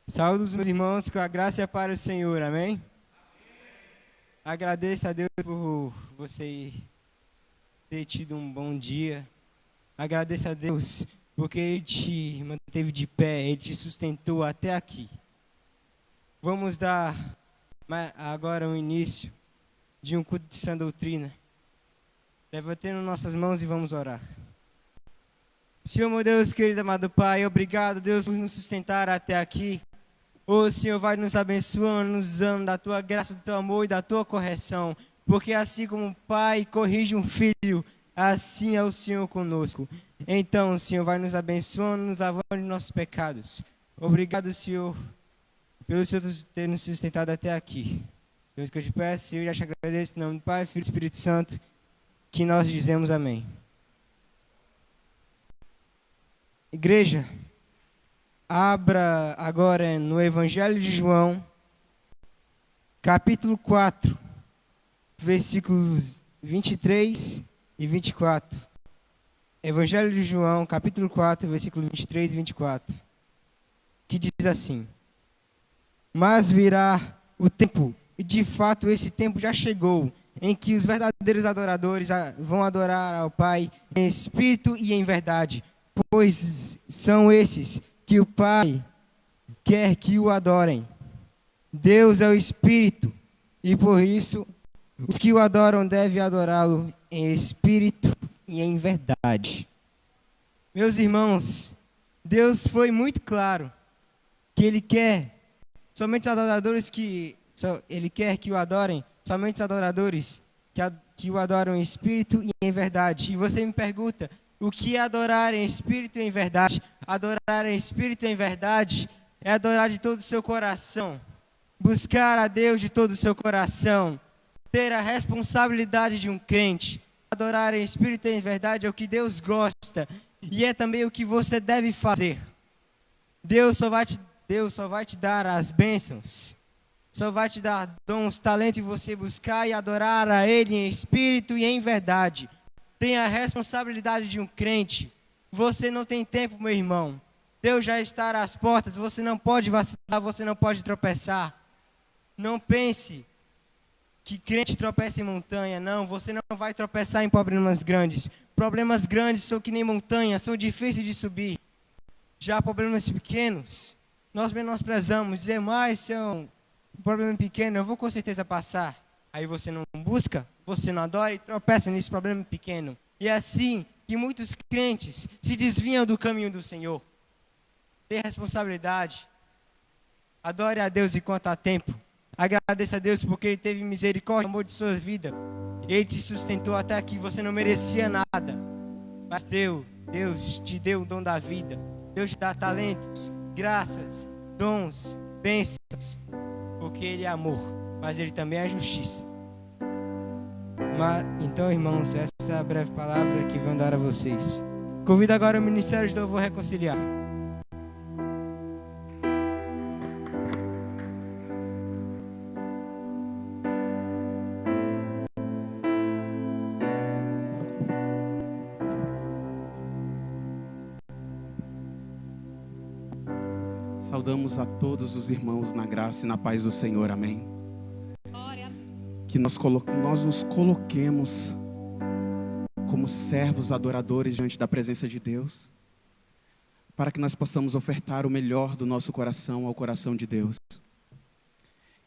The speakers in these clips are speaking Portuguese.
Saúde os meus irmãos, com a graça e para o Senhor, amém? Agradeço a Deus por você ter tido um bom dia. Agradeço a Deus porque Ele te manteve de pé, Ele te sustentou até aqui. Vamos dar agora o início de um culto de sã doutrina. Levantando nossas mãos e vamos orar. Senhor, meu Deus, querido amado Pai, obrigado, Deus, por nos sustentar até aqui. O Senhor vai nos abençoando, nos dando da tua graça, do teu amor e da tua correção. Porque assim como o Pai corrige um filho, assim é o Senhor conosco. Então, Senhor, vai nos abençoando, nos lavando de nossos pecados. Obrigado, Senhor, pelo Senhor ter nos sustentado até aqui. Deus, que eu te peço, Senhor, e já te agradeço em nome do Pai, Filho e Espírito Santo, que nós dizemos amém. Igreja, abra agora no Evangelho de João, capítulo 4, versículos 23 e 24. Evangelho de João, capítulo 4, versículos 23 e 24. Que diz assim: Mas virá o tempo, e de fato esse tempo já chegou, em que os verdadeiros adoradores vão adorar ao Pai em espírito e em verdade, pois são esses que o Pai quer que o adorem. Deus é o Espírito, e por isso os que o adoram devem adorá-lo em espírito e em verdade. Meus irmãos, Deus foi muito claro que Ele quer somente os adoradores Ele quer que o adorem, somente os adoradores que o adoram em espírito e em verdade. E você me pergunta, o que é adorar em espírito e em verdade? Adorar em espírito e em verdade é adorar de todo o seu coração, buscar a Deus de todo o seu coração, ter a responsabilidade de um crente. Adorar em espírito e em verdade é o que Deus gosta e é também o que você deve fazer. Deus só vai te dar as bênçãos, só vai te dar dons, talentos, e você buscar e adorar a Ele em espírito e em verdade. Tem a responsabilidade de um crente. Você não tem tempo, meu irmão. Deus já está às portas. Você não pode vacilar, você não pode tropeçar. Não pense que crente tropeça em montanha. Não, você não vai tropeçar em problemas grandes. Problemas grandes são que nem montanhas, são difíceis de subir. Já problemas pequenos, nós menosprezamos. Dizer, mas se é um problema pequeno, eu vou com certeza passar. Aí você não busca, você não adora e tropeça nesse problema pequeno. E é assim que muitos crentes se desviam do caminho do Senhor. Tenha responsabilidade. Adore a Deus enquanto há tempo. Agradeça a Deus porque Ele teve misericórdia e amor de sua vida. Ele te sustentou até aqui. Você não merecia nada. Mas Deus te deu o dom da vida. Deus te dá talentos, graças, dons, bênçãos. Porque Ele é amor, mas Ele também é justiça. Então, irmãos, essa é a breve palavra que vou dar a vocês. Convido agora o Ministério de Louvor Reconciliar. Saudamos a todos os irmãos na graça e na paz do Senhor, amém. Que nós nos coloquemos como servos adoradores diante da presença de Deus, para que nós possamos ofertar o melhor do nosso coração ao coração de Deus.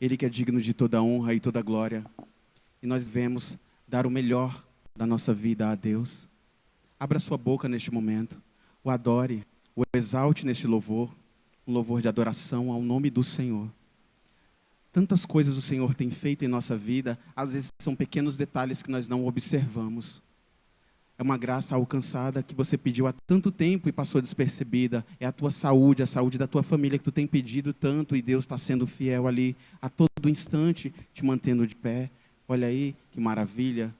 Ele que é digno de toda honra e toda glória, e nós devemos dar o melhor da nossa vida a Deus. Abra sua boca neste momento, o adore, o exalte neste louvor, um louvor de adoração ao nome do Senhor. Tantas coisas o Senhor tem feito em nossa vida, às vezes são pequenos detalhes que nós não observamos. É uma graça alcançada que você pediu há tanto tempo e passou despercebida. É a tua saúde, a saúde da tua família que tu tem pedido tanto e Deus está sendo fiel ali a todo instante, te mantendo de pé. Olha aí, que maravilha.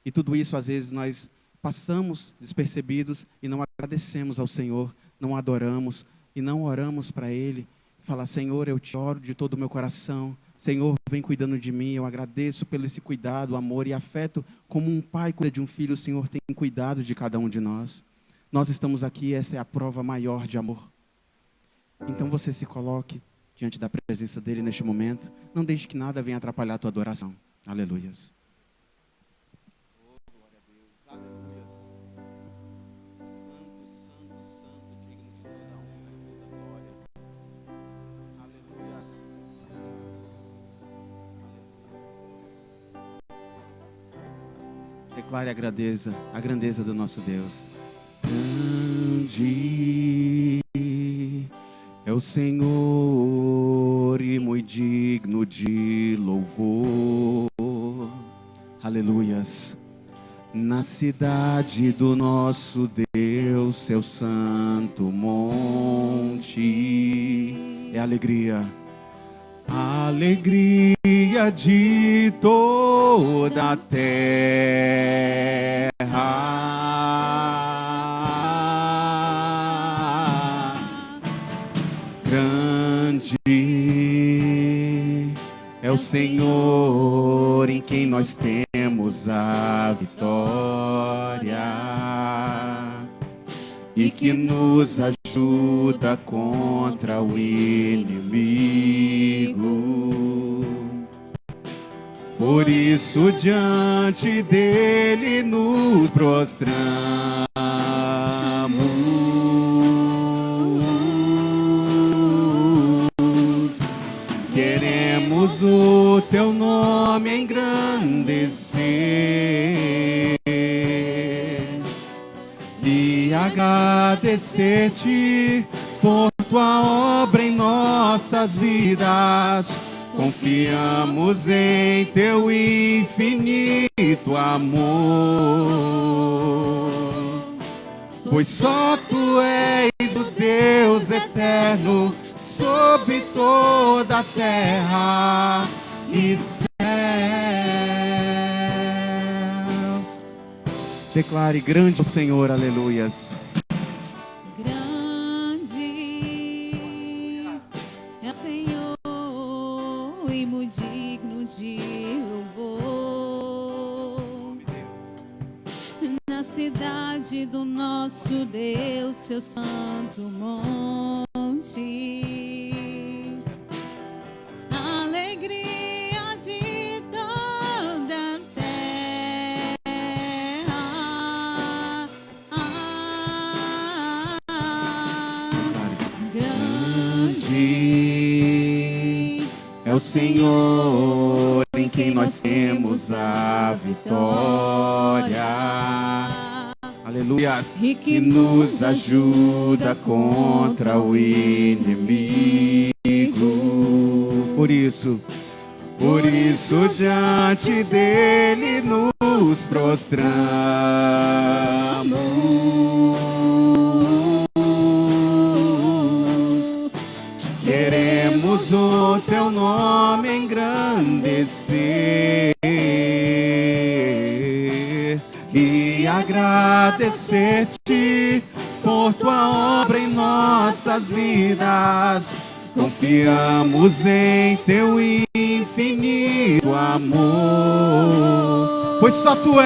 E tudo isso às vezes nós passamos despercebidos e não agradecemos ao Senhor, não adoramos e não oramos para Ele. Falar, Senhor, eu te oro de todo o meu coração. Senhor, vem cuidando de mim. Eu agradeço pelo esse cuidado, amor e afeto. Como um pai cuida de um filho, o Senhor tem cuidado de cada um de nós. Nós estamos aqui, essa é a prova maior de amor. Então você se coloque diante da presença dele neste momento. Não deixe que nada venha atrapalhar a tua adoração. Aleluias. Oh, glória a Deus. Aleluias. Santo, santo, santo, digno de toda a honra e toda a glória. Aleluias. Declare a grandeza do nosso Deus. Grande é o Senhor e muito digno de louvor. Aleluias. Na cidade do nosso Deus, seu santo monte. É alegria. Alegria de toda a terra. Grande é o Senhor em quem nós temos a vitória e que nos ajuda contra o inimigo. Por isso diante dele nos prostramos. Queremos o teu nome engrandecer e agradecer-te por tua obra em nossas vidas. Confiamos em teu infinito amor, pois só tu és o Deus eterno sobre toda a terra e céus. Declare: grande o Senhor, aleluias. Grande é o Senhor e muito digno de louvor. Na cidade do nosso Deus, seu santo monte. Alegria de toda a terra. Grande é o Senhor em quem nós temos a vitória. Aleluias. E que nos ajuda contra o inimigo. Por isso diante dele nos prostramos. Queremos o teu nome engrandecer e agradecer-te por tua obra em nossas vidas. Confiamos em teu infinito amor, pois só tu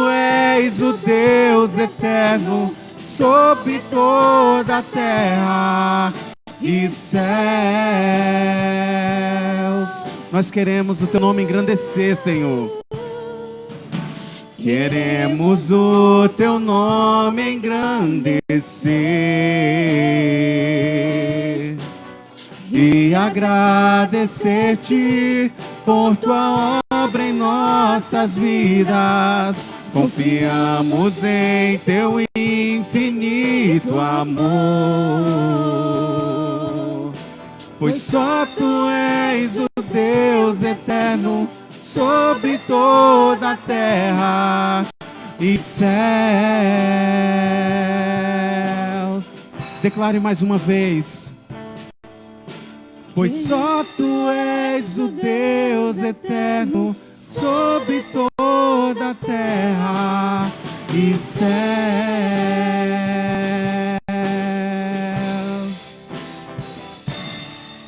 és o Deus eterno sobre toda a terra e céus. Nós queremos o teu nome engrandecer, Senhor. Queremos o teu nome engrandecer e agradecer-te por tua obra em nossas vidas. Confiamos em teu infinito amor, pois só tu és o Deus eterno sobre toda a terra e céus. Declare mais uma vez: pois só tu és o Deus eterno sobre toda a terra e céus.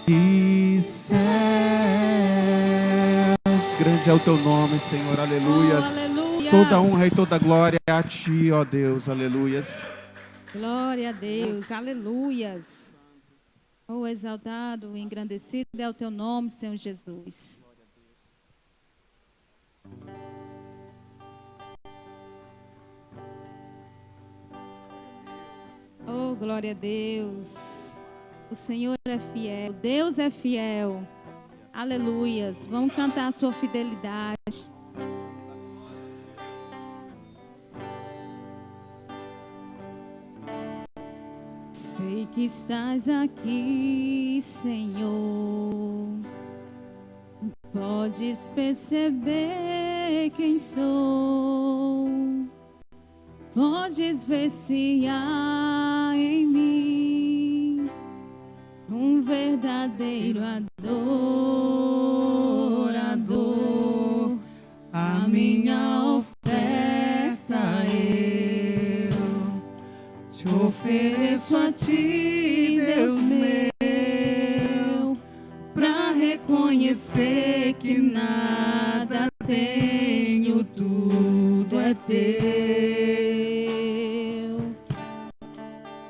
E céus. Grande é o teu nome, Senhor, aleluias. Aleluia. Toda honra e toda glória é a ti, ó Deus, aleluias. Glória a Deus, aleluias. Oh, exaltado, engrandecido é o teu nome, Senhor Jesus. Oh, glória a Deus. O Senhor é fiel, Deus é fiel. Aleluias. Vamos cantar a sua fidelidade. Sei que estás aqui, Senhor. Podes perceber quem sou. Podes ver se há em mim um verdadeiro adorador. A minha oferta eu te ofereço a ti, Deus meu, pra reconhecer que nada tenho, tudo é teu.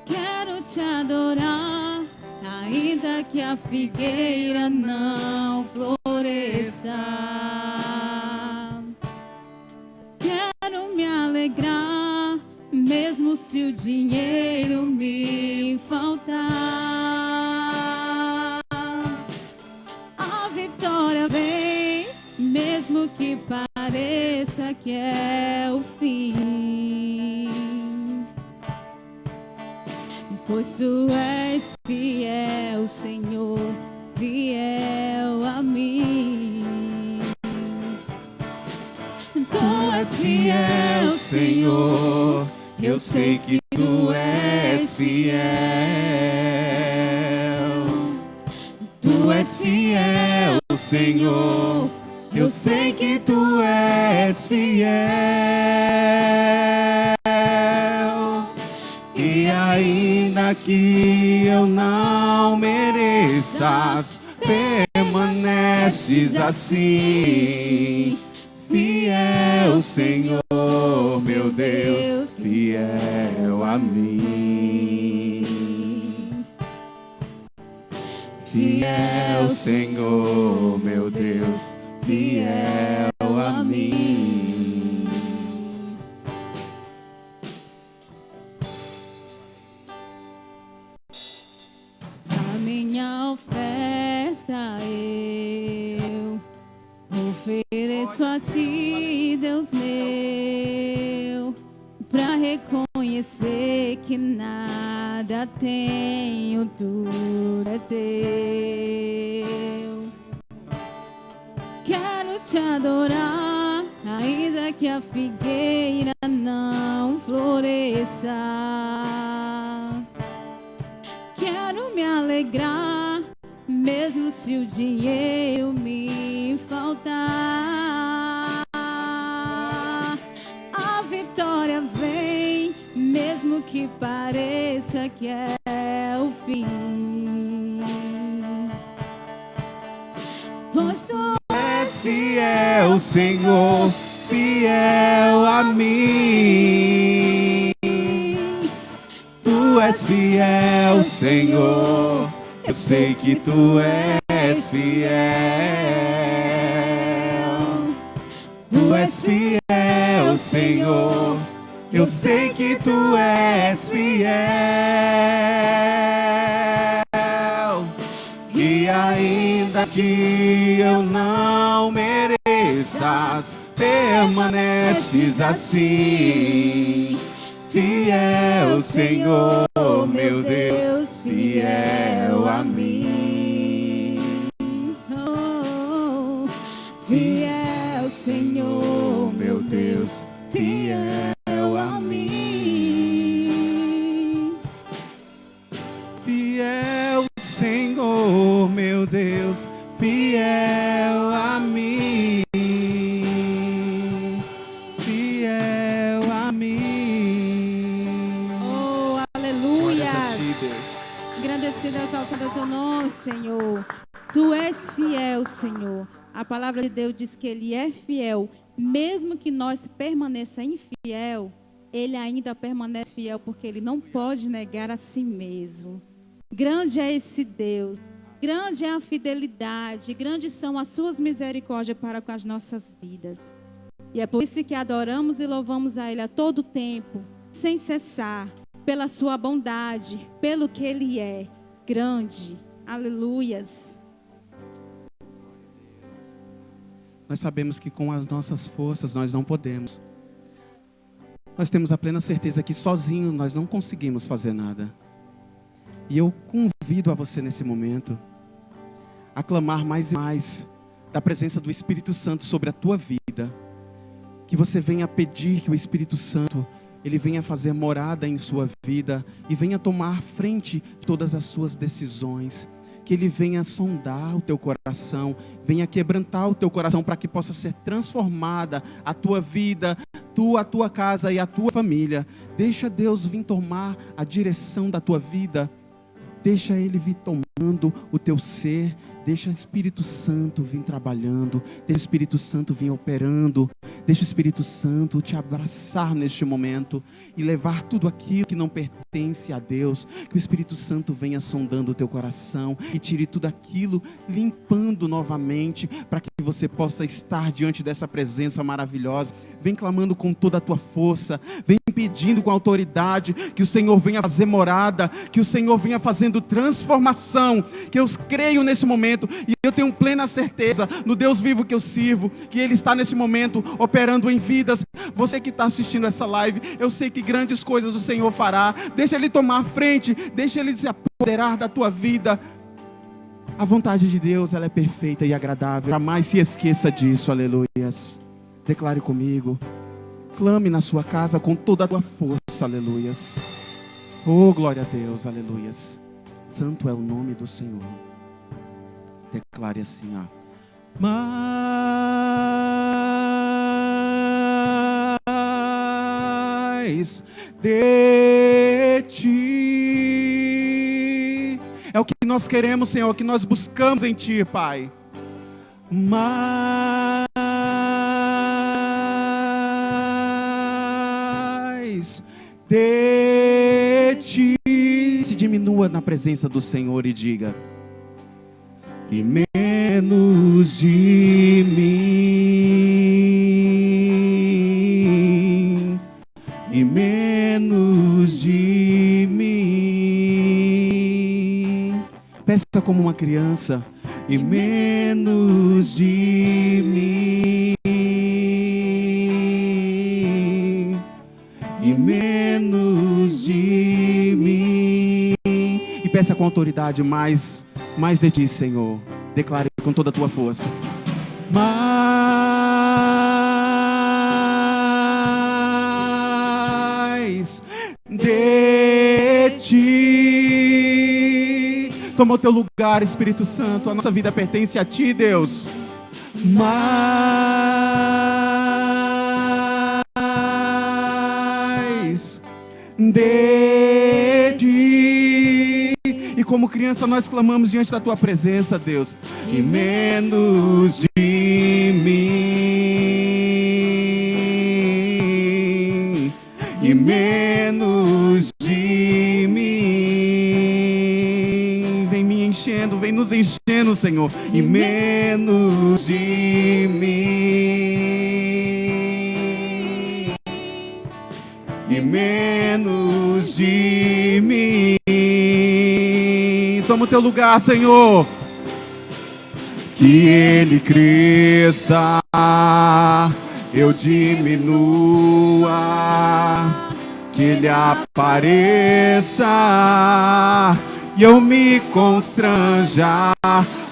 Quero te adorar, ainda que a figueira não floresça. Quero me alegrar, mesmo se o dinheiro me faltar. A vitória vem, mesmo que pareça que é o fim. Pois tu és fiel, Senhor, fiel a mim. Tu és fiel, Senhor, eu sei que tu és fiel. Tu és fiel, Senhor, eu sei que tu és fiel. E ainda que eu não mereças, permaneces assim. Fiel, Senhor, meu Deus, fiel a mim. Fiel, Senhor, meu Deus, fiel a mim. A minha oferta eu ofereço a ti, Deus meu, pra reconhecer que nada tenho, tudo é teu. Quero te adorar, ainda que a figueira não floresça. Quero me alegrar, mesmo se o dinheiro me faltar. A vitória vem, mesmo que pareça que é o fim. Pois tu és fiel, Senhor, fiel a mim. Tu és fiel, Senhor, eu sei que tu és fiel. Tu és fiel, Senhor, eu sei que tu és fiel. E ainda que eu não mereças, permaneces assim. Fiel, Senhor, meu Deus, fiel a mim. Oh, fiel, Senhor, meu Deus, fiel a mim. Fiel, Senhor, meu Deus, fiel a mim. Fiel a mim. Oh, aleluia. Engrandecido, exaltado é o teu nome, Senhor. Tu és fiel, Senhor. A palavra de Deus diz que Ele é fiel. Mesmo que nós permaneça infiel, Ele ainda permanece fiel porque Ele não pode negar a si mesmo. Grande é esse Deus, grande é a fidelidade, grandes são as suas misericórdias para com as nossas vidas. E é por isso que adoramos e louvamos a Ele a todo tempo, sem cessar, pela sua bondade, pelo que Ele é grande. Aleluias. Nós sabemos que com as nossas forças nós não podemos. Nós temos a plena certeza que sozinho nós não conseguimos fazer nada. E eu convido a você nesse momento a clamar mais e mais da presença do Espírito Santo sobre a tua vida. Que você venha pedir que o Espírito Santo, Ele venha fazer morada em sua vida e venha tomar frente de todas as suas decisões. Que Ele venha sondar o teu coração, venha quebrantar o teu coração para que possa ser transformada a tua vida, a tua casa e a tua família. Deixa Deus vir tomar a direção da tua vida. Deixa Ele vir tomando o teu ser. Deixa o Espírito Santo vir trabalhando. Deixa o Espírito Santo vir operando. Deixa o Espírito Santo te abraçar neste momento e levar tudo aquilo que não pertence a Deus. Que o Espírito Santo venha sondando o teu coração e tire tudo aquilo, limpando novamente, para que você possa estar diante dessa presença maravilhosa. Vem clamando com toda a tua força, vem pedindo com autoridade que o Senhor venha fazer morada, que o Senhor venha fazendo transformação, que eu creio nesse momento e eu tenho plena certeza no Deus vivo que eu sirvo, que Ele está nesse momento operando em vidas. Você que está assistindo essa live, eu sei que grandes coisas o Senhor fará. Deixa Ele tomar a frente, deixa Ele se apoderar da tua vida. A vontade de Deus, ela é perfeita e agradável. Jamais se esqueça disso, aleluias. Declare comigo. Clame na sua casa com toda a tua força, aleluias. Oh, glória a Deus, aleluias. Santo é o nome do Senhor. Declare assim, ó. Mais de ti. É o que nós queremos, Senhor, é o que nós buscamos em ti, Pai. Mais de ti. Se diminua na presença do Senhor e diga: e menos de mim, e menos de mim. Peça como uma criança: e menos de mim, e menos de mim. E peça com autoridade mais de ti, Senhor. Declare com toda a tua força. Mais de ti. Toma o teu lugar, Espírito Santo. A nossa vida pertence a ti, Deus. Mais de ti. E como criança nós clamamos diante da tua presença, Deus. E menos de mim, e menos de mim. Vem me enchendo, vem nos enchendo, Senhor. E menos de mim, e menos de mim. Toma o teu lugar, Senhor. Que Ele cresça, eu diminua. Que Ele apareça e eu me constranja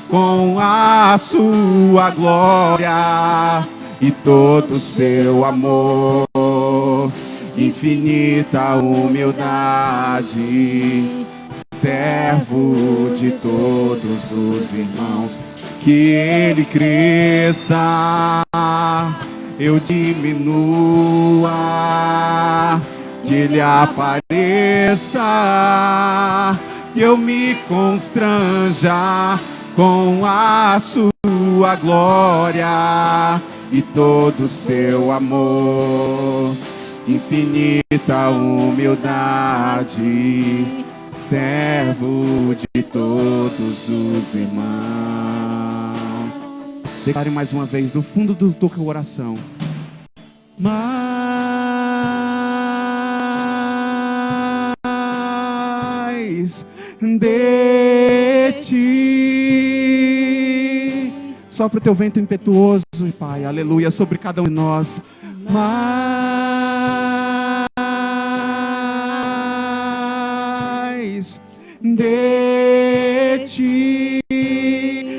com a sua glória e todo o seu amor. Infinita humildade, servo de todos os irmãos. Que Ele cresça, eu diminua. Que Ele apareça e eu me constranja com a sua glória e todo o seu amor. infinita humildade, servo de todos os irmãos. Declare mais uma vez, do fundo do teu coração. Mais de ti. Sopra o teu vento impetuoso, Pai, aleluia, sobre cada um de nós. Mais de ti.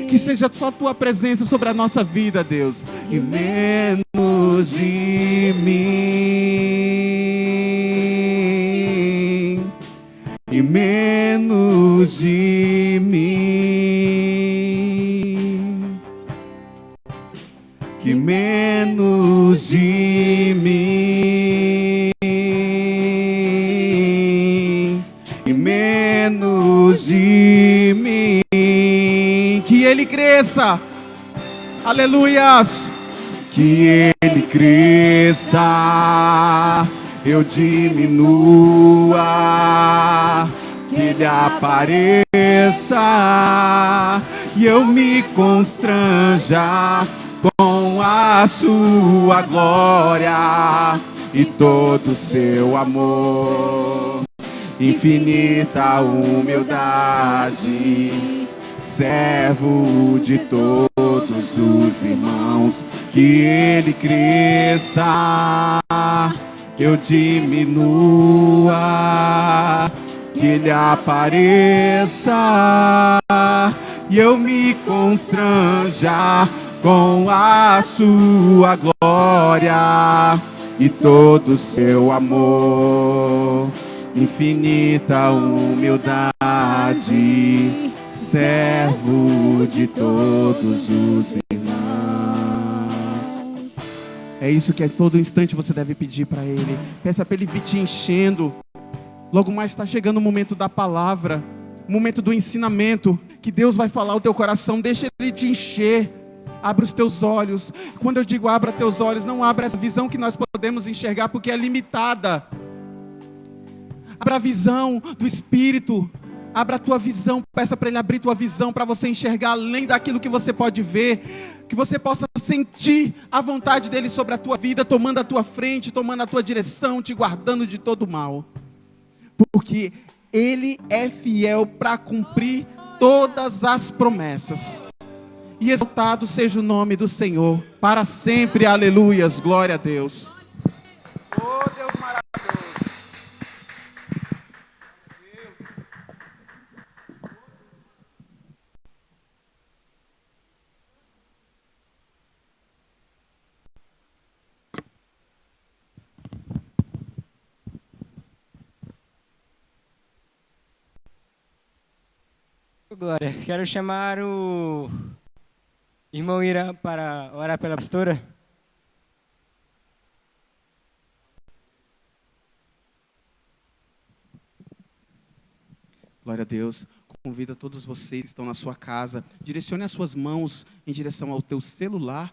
Que seja só tua presença sobre a nossa vida, Deus. E menos de mim. E menos de mim. Que menos de mim. E menos de mim. Que Ele cresça, aleluias, que Ele cresça, eu diminua, que Ele apareça e eu me constranja com a sua glória e todo o seu amor, infinita humildade, servo de todos os irmãos, que Ele cresça, eu diminua, que Ele apareça e eu me constranja com a sua glória e todo o seu amor, infinita humildade, servo de todos os irmãos. É isso que a todo instante você deve pedir para Ele. Peça para Ele vir te enchendo. Logo mais está chegando o momento da palavra, o momento do ensinamento, que Deus vai falar ao teu coração. Deixa Ele te encher. Abra os teus olhos. Quando eu digo abra teus olhos, não abra essa visão que nós podemos enxergar, porque é limitada. Abra a visão do Espírito. Abra a tua visão, peça para Ele abrir tua visão, para você enxergar além daquilo que você pode ver, que você possa sentir a vontade dEle sobre a tua vida, tomando a tua frente, tomando a tua direção, te guardando de todo mal, porque Ele é fiel para cumprir todas as promessas, e exaltado seja o nome do Senhor, para sempre, aleluias, glória a Deus. Oh Deus maravilhoso. Glória, quero chamar o irmão Irã para orar pela pastora. Glória a Deus. Convido a todos vocês que estão na sua casa, direcione as suas mãos em direção ao teu celular,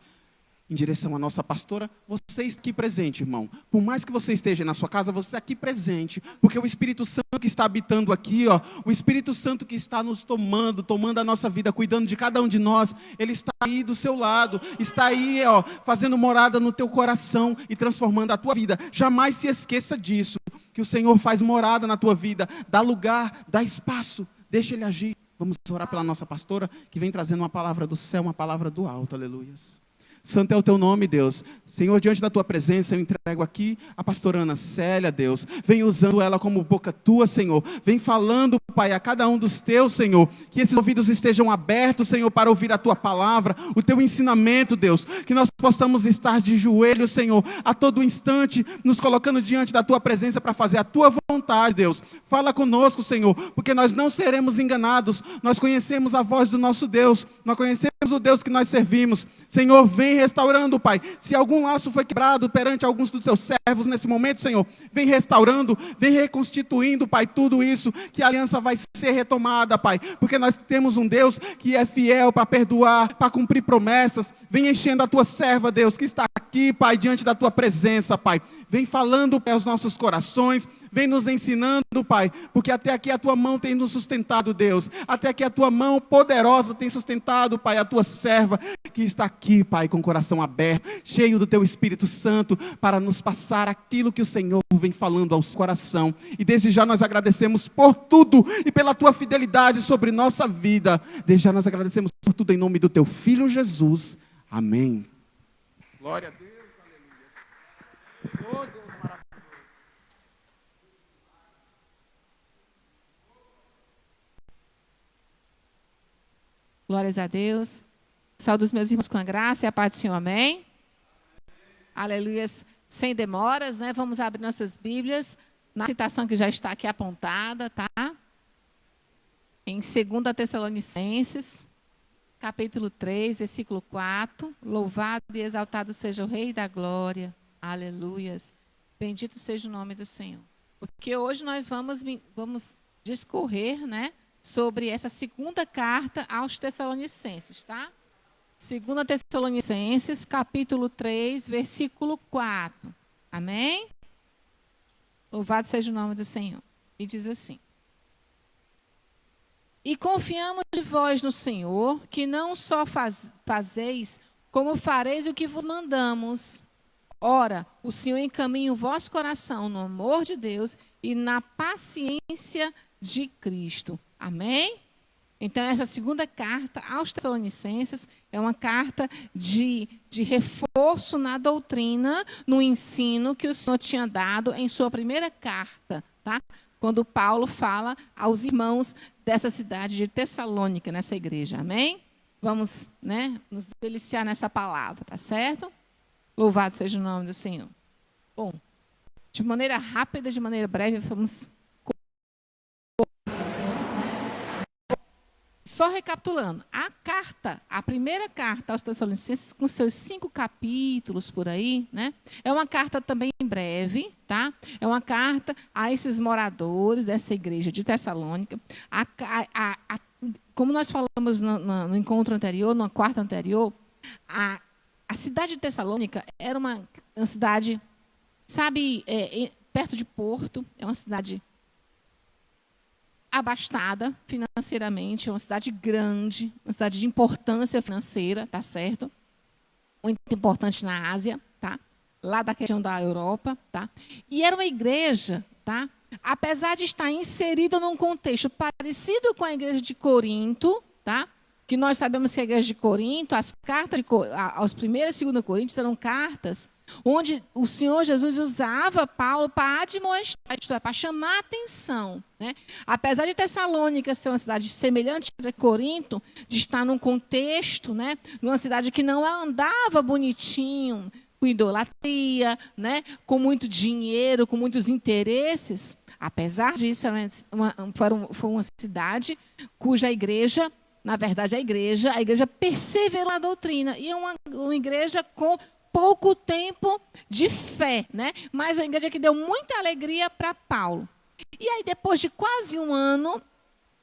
em direção à nossa pastora. Você aqui presente, irmão. Por mais que você esteja na sua casa, você aqui presente, porque o Espírito Santo que está habitando aqui, ó, o Espírito Santo que está nos tomando a nossa vida, cuidando de cada um de nós, Ele está aí do seu lado, está aí, ó, fazendo morada no teu coração e transformando a tua vida. Jamais se esqueça disso, que o Senhor faz morada na tua vida, dá lugar, dá espaço, deixa Ele agir. Vamos orar pela nossa pastora, que vem trazendo uma palavra do céu, uma palavra do alto, aleluias. Santo é o teu nome, Deus. Senhor, diante da tua presença, eu entrego aqui a pastora Ana Célia, Deus. Vem usando ela como boca tua, Senhor. Vem falando, Pai, a cada um dos teus, Senhor. Que esses ouvidos estejam abertos, Senhor, para ouvir a tua palavra, o teu ensinamento, Deus. Que nós possamos estar de joelhos, Senhor, a todo instante, nos colocando diante da tua presença para fazer a tua vontade, Deus. Fala conosco, Senhor, porque nós não seremos enganados. Nós conhecemos a voz do nosso Deus. Nós conhecemos o Deus que nós servimos. Senhor, vem restaurando, Pai. Se algum laço foi quebrado perante alguns dos seus servos nesse momento, Senhor, vem restaurando, vem reconstituindo, Pai, tudo isso, que a aliança vai ser retomada, Pai, porque nós temos um Deus que é fiel para perdoar, para cumprir promessas. Vem enchendo a tua serva, Deus, que está aqui aqui, Pai, diante da tua presença, Pai. Vem falando aos nossos corações, vem nos ensinando, Pai, porque até aqui a tua mão tem nos sustentado, Deus. Até aqui a tua mão poderosa tem sustentado, Pai, a tua serva que está aqui, Pai, com o coração aberto, cheio do teu Espírito Santo, para nos passar aquilo que o Senhor vem falando ao coração. E desde já nós agradecemos por tudo e pela tua fidelidade sobre nossa vida. Desde já nós agradecemos por tudo em nome do teu Filho Jesus. Amém. Glória a Deus, aleluia. Oh, Deus maravilhoso. Glórias a Deus. Saúdo os meus irmãos com a graça e a paz do Senhor, amém? Aleluia. Sem demoras, né? Vamos abrir nossas Bíblias na citação que já está aqui apontada, tá? Em 2 Tessalonicenses, capítulo 3, versículo 4. Louvado e exaltado seja o Rei da Glória. Aleluias. Bendito seja o nome do Senhor. Porque hoje nós vamos discorrer, né, sobre essa segunda carta aos Tessalonicenses, tá? 2 Tessalonicenses, capítulo 3, versículo 4. Amém? Louvado seja o nome do Senhor. E diz assim: e confiamos de vós no Senhor, que não só fazeis, como fareis o que vos mandamos. Ora, o Senhor encaminha o vosso coração no amor de Deus e na paciência de Cristo. Amém? Então, essa segunda carta aos Tessalonicenses é uma carta de reforço na doutrina, no ensino que o Senhor tinha dado em sua primeira carta, tá? Quando Paulo fala aos irmãos dessa cidade de Tessalônica, nessa igreja. Amém? Vamos, né, nos deliciar nessa palavra, tá certo? Louvado seja o nome do Senhor. Bom, de maneira rápida, de maneira breve, vamos... Só recapitulando, a primeira carta aos Tessalonicenses, com seus 5 capítulos por aí, né? É uma carta também breve, tá? É uma carta a esses moradores dessa igreja de Tessalônica. Como nós falamos no encontro anterior, na quarta anterior, a cidade de Tessalônica era uma cidade, sabe, perto de Porto, é uma cidade abastada financeiramente, é uma cidade grande, uma cidade de importância financeira, tá certo? Muito importante na Ásia, tá? Lá da região da Europa, tá? E era uma igreja, tá? Apesar de estar inserida num contexto parecido com a igreja de Corinto, tá? Que nós sabemos que a igreja de Corinto, as cartas aos 1ª e 2ª Coríntios eram cartas onde o Senhor Jesus usava Paulo para admoestar, isto é, para chamar a atenção, né? Apesar de Tessalônica ser uma cidade semelhante a Corinto, de estar num contexto, né, numa cidade que não andava bonitinho, com idolatria, né, com muito dinheiro, com muitos interesses, apesar disso, foi uma cidade cuja igreja, na verdade, a igreja perseverou na doutrina, e é uma igreja com pouco tempo de fé, né? Mas uma igreja que deu muita alegria para Paulo. E aí, depois de quase um ano,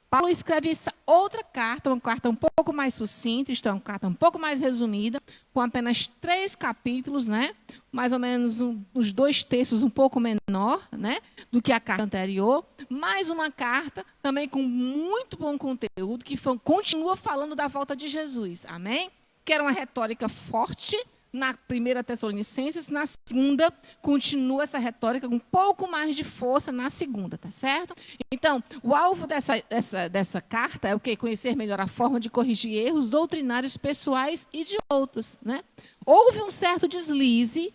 Paulo escreve essa outra carta, uma carta um pouco mais sucinta, isto é, uma carta um pouco mais resumida, com apenas 3 capítulos, né? Mais ou menos uns 2 terços um pouco menor, né, do que a carta anterior. Mais uma carta também com muito bom conteúdo, que continua falando da volta de Jesus. Amém? Que era uma retórica forte na primeira Tessalonicenses, na segunda continua essa retórica com um pouco mais de força na segunda, tá certo? Então, o alvo dessa carta é o quê? Conhecer melhor a forma de corrigir erros doutrinários pessoais e de outros, né? Houve um certo deslize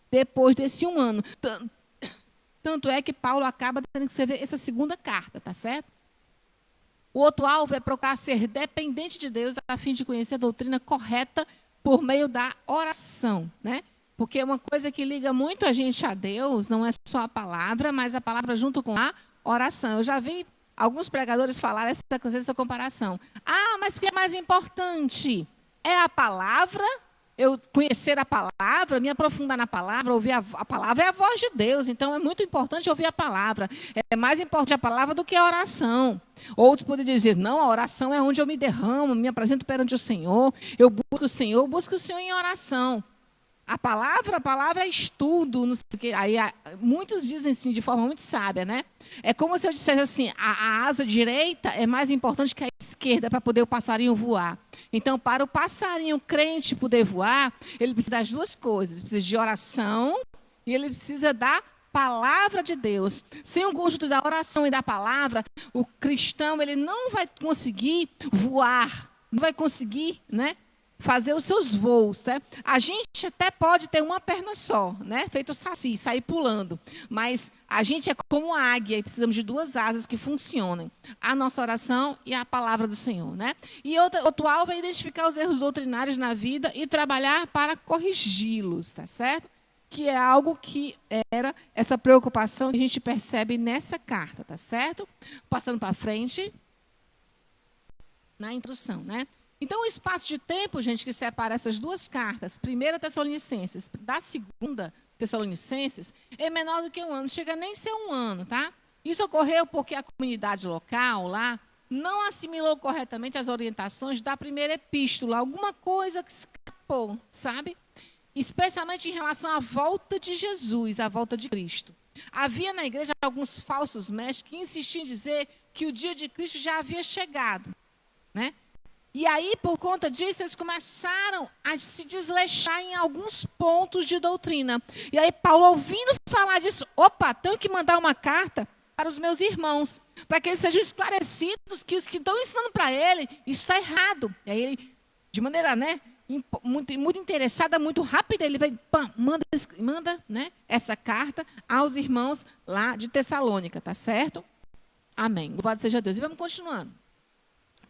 depois desse um ano. Tanto é que Paulo acaba tendo que escrever essa segunda carta, tá certo? O outro alvo é procurar ser dependente de Deus a fim de conhecer a doutrina correta por meio da oração, né? Porque uma coisa que liga muito a gente a Deus não é só a palavra, mas a palavra junto com a oração. Eu já vi alguns pregadores falar essa comparação. Ah, mas o que é mais importante? É a palavra, eu conhecer a palavra, me aprofundar na palavra, ouvir a palavra é a voz de Deus, então é muito importante ouvir a palavra. É mais importante a palavra do que a oração. Outros podem dizer, não, a oração é onde eu me derramo, me apresento perante o Senhor, eu busco o Senhor em oração. A palavra é estudo, não sei o quê. Aí, muitos dizem assim, de forma muito sábia, né? É como se eu dissesse assim, a asa direita é mais importante que a esquerda para poder o passarinho voar. Então, para o passarinho crente poder voar, ele precisa das duas coisas. Ele precisa de oração e ele precisa da palavra de Deus. Sem o conjunto da oração e da palavra, o cristão ele não vai conseguir voar, não vai conseguir, né, fazer os seus voos. Né? A gente até pode ter uma perna só, né, feito saci, sair pulando. Mas a gente é como a águia e precisamos de duas asas que funcionem. A nossa oração e a palavra do Senhor. Né? E outro alvo é identificar os erros doutrinários na vida e trabalhar para corrigi-los, tá certo? Que é algo que era essa preocupação que a gente percebe nessa carta, tá certo? Passando para frente, na introdução, né? Então, o espaço de tempo, gente, que separa essas duas cartas, 1 Tessalonicenses, da 2 Tessalonicenses, é menor do que um ano, não chega nem a ser um ano, tá? Isso ocorreu porque a comunidade local lá não assimilou corretamente as orientações da primeira epístola, alguma coisa que escapou, sabe? Especialmente em relação à volta de Jesus, à volta de Cristo. Havia na igreja alguns falsos mestres que insistiam em dizer que o dia de Cristo já havia chegado, né? E aí, por conta disso, eles começaram a se desleixar em alguns pontos de doutrina. E aí, Paulo, ouvindo falar disso, tenho que mandar uma carta para os meus irmãos, para que eles sejam esclarecidos que os que estão ensinando para ele, isso está errado. E aí, ele, de maneira, né, muito interessada, muito rápida, ele vai, manda, né, essa carta aos irmãos lá de Tessalônica, tá certo? Amém. Louvado seja Deus. E vamos continuando.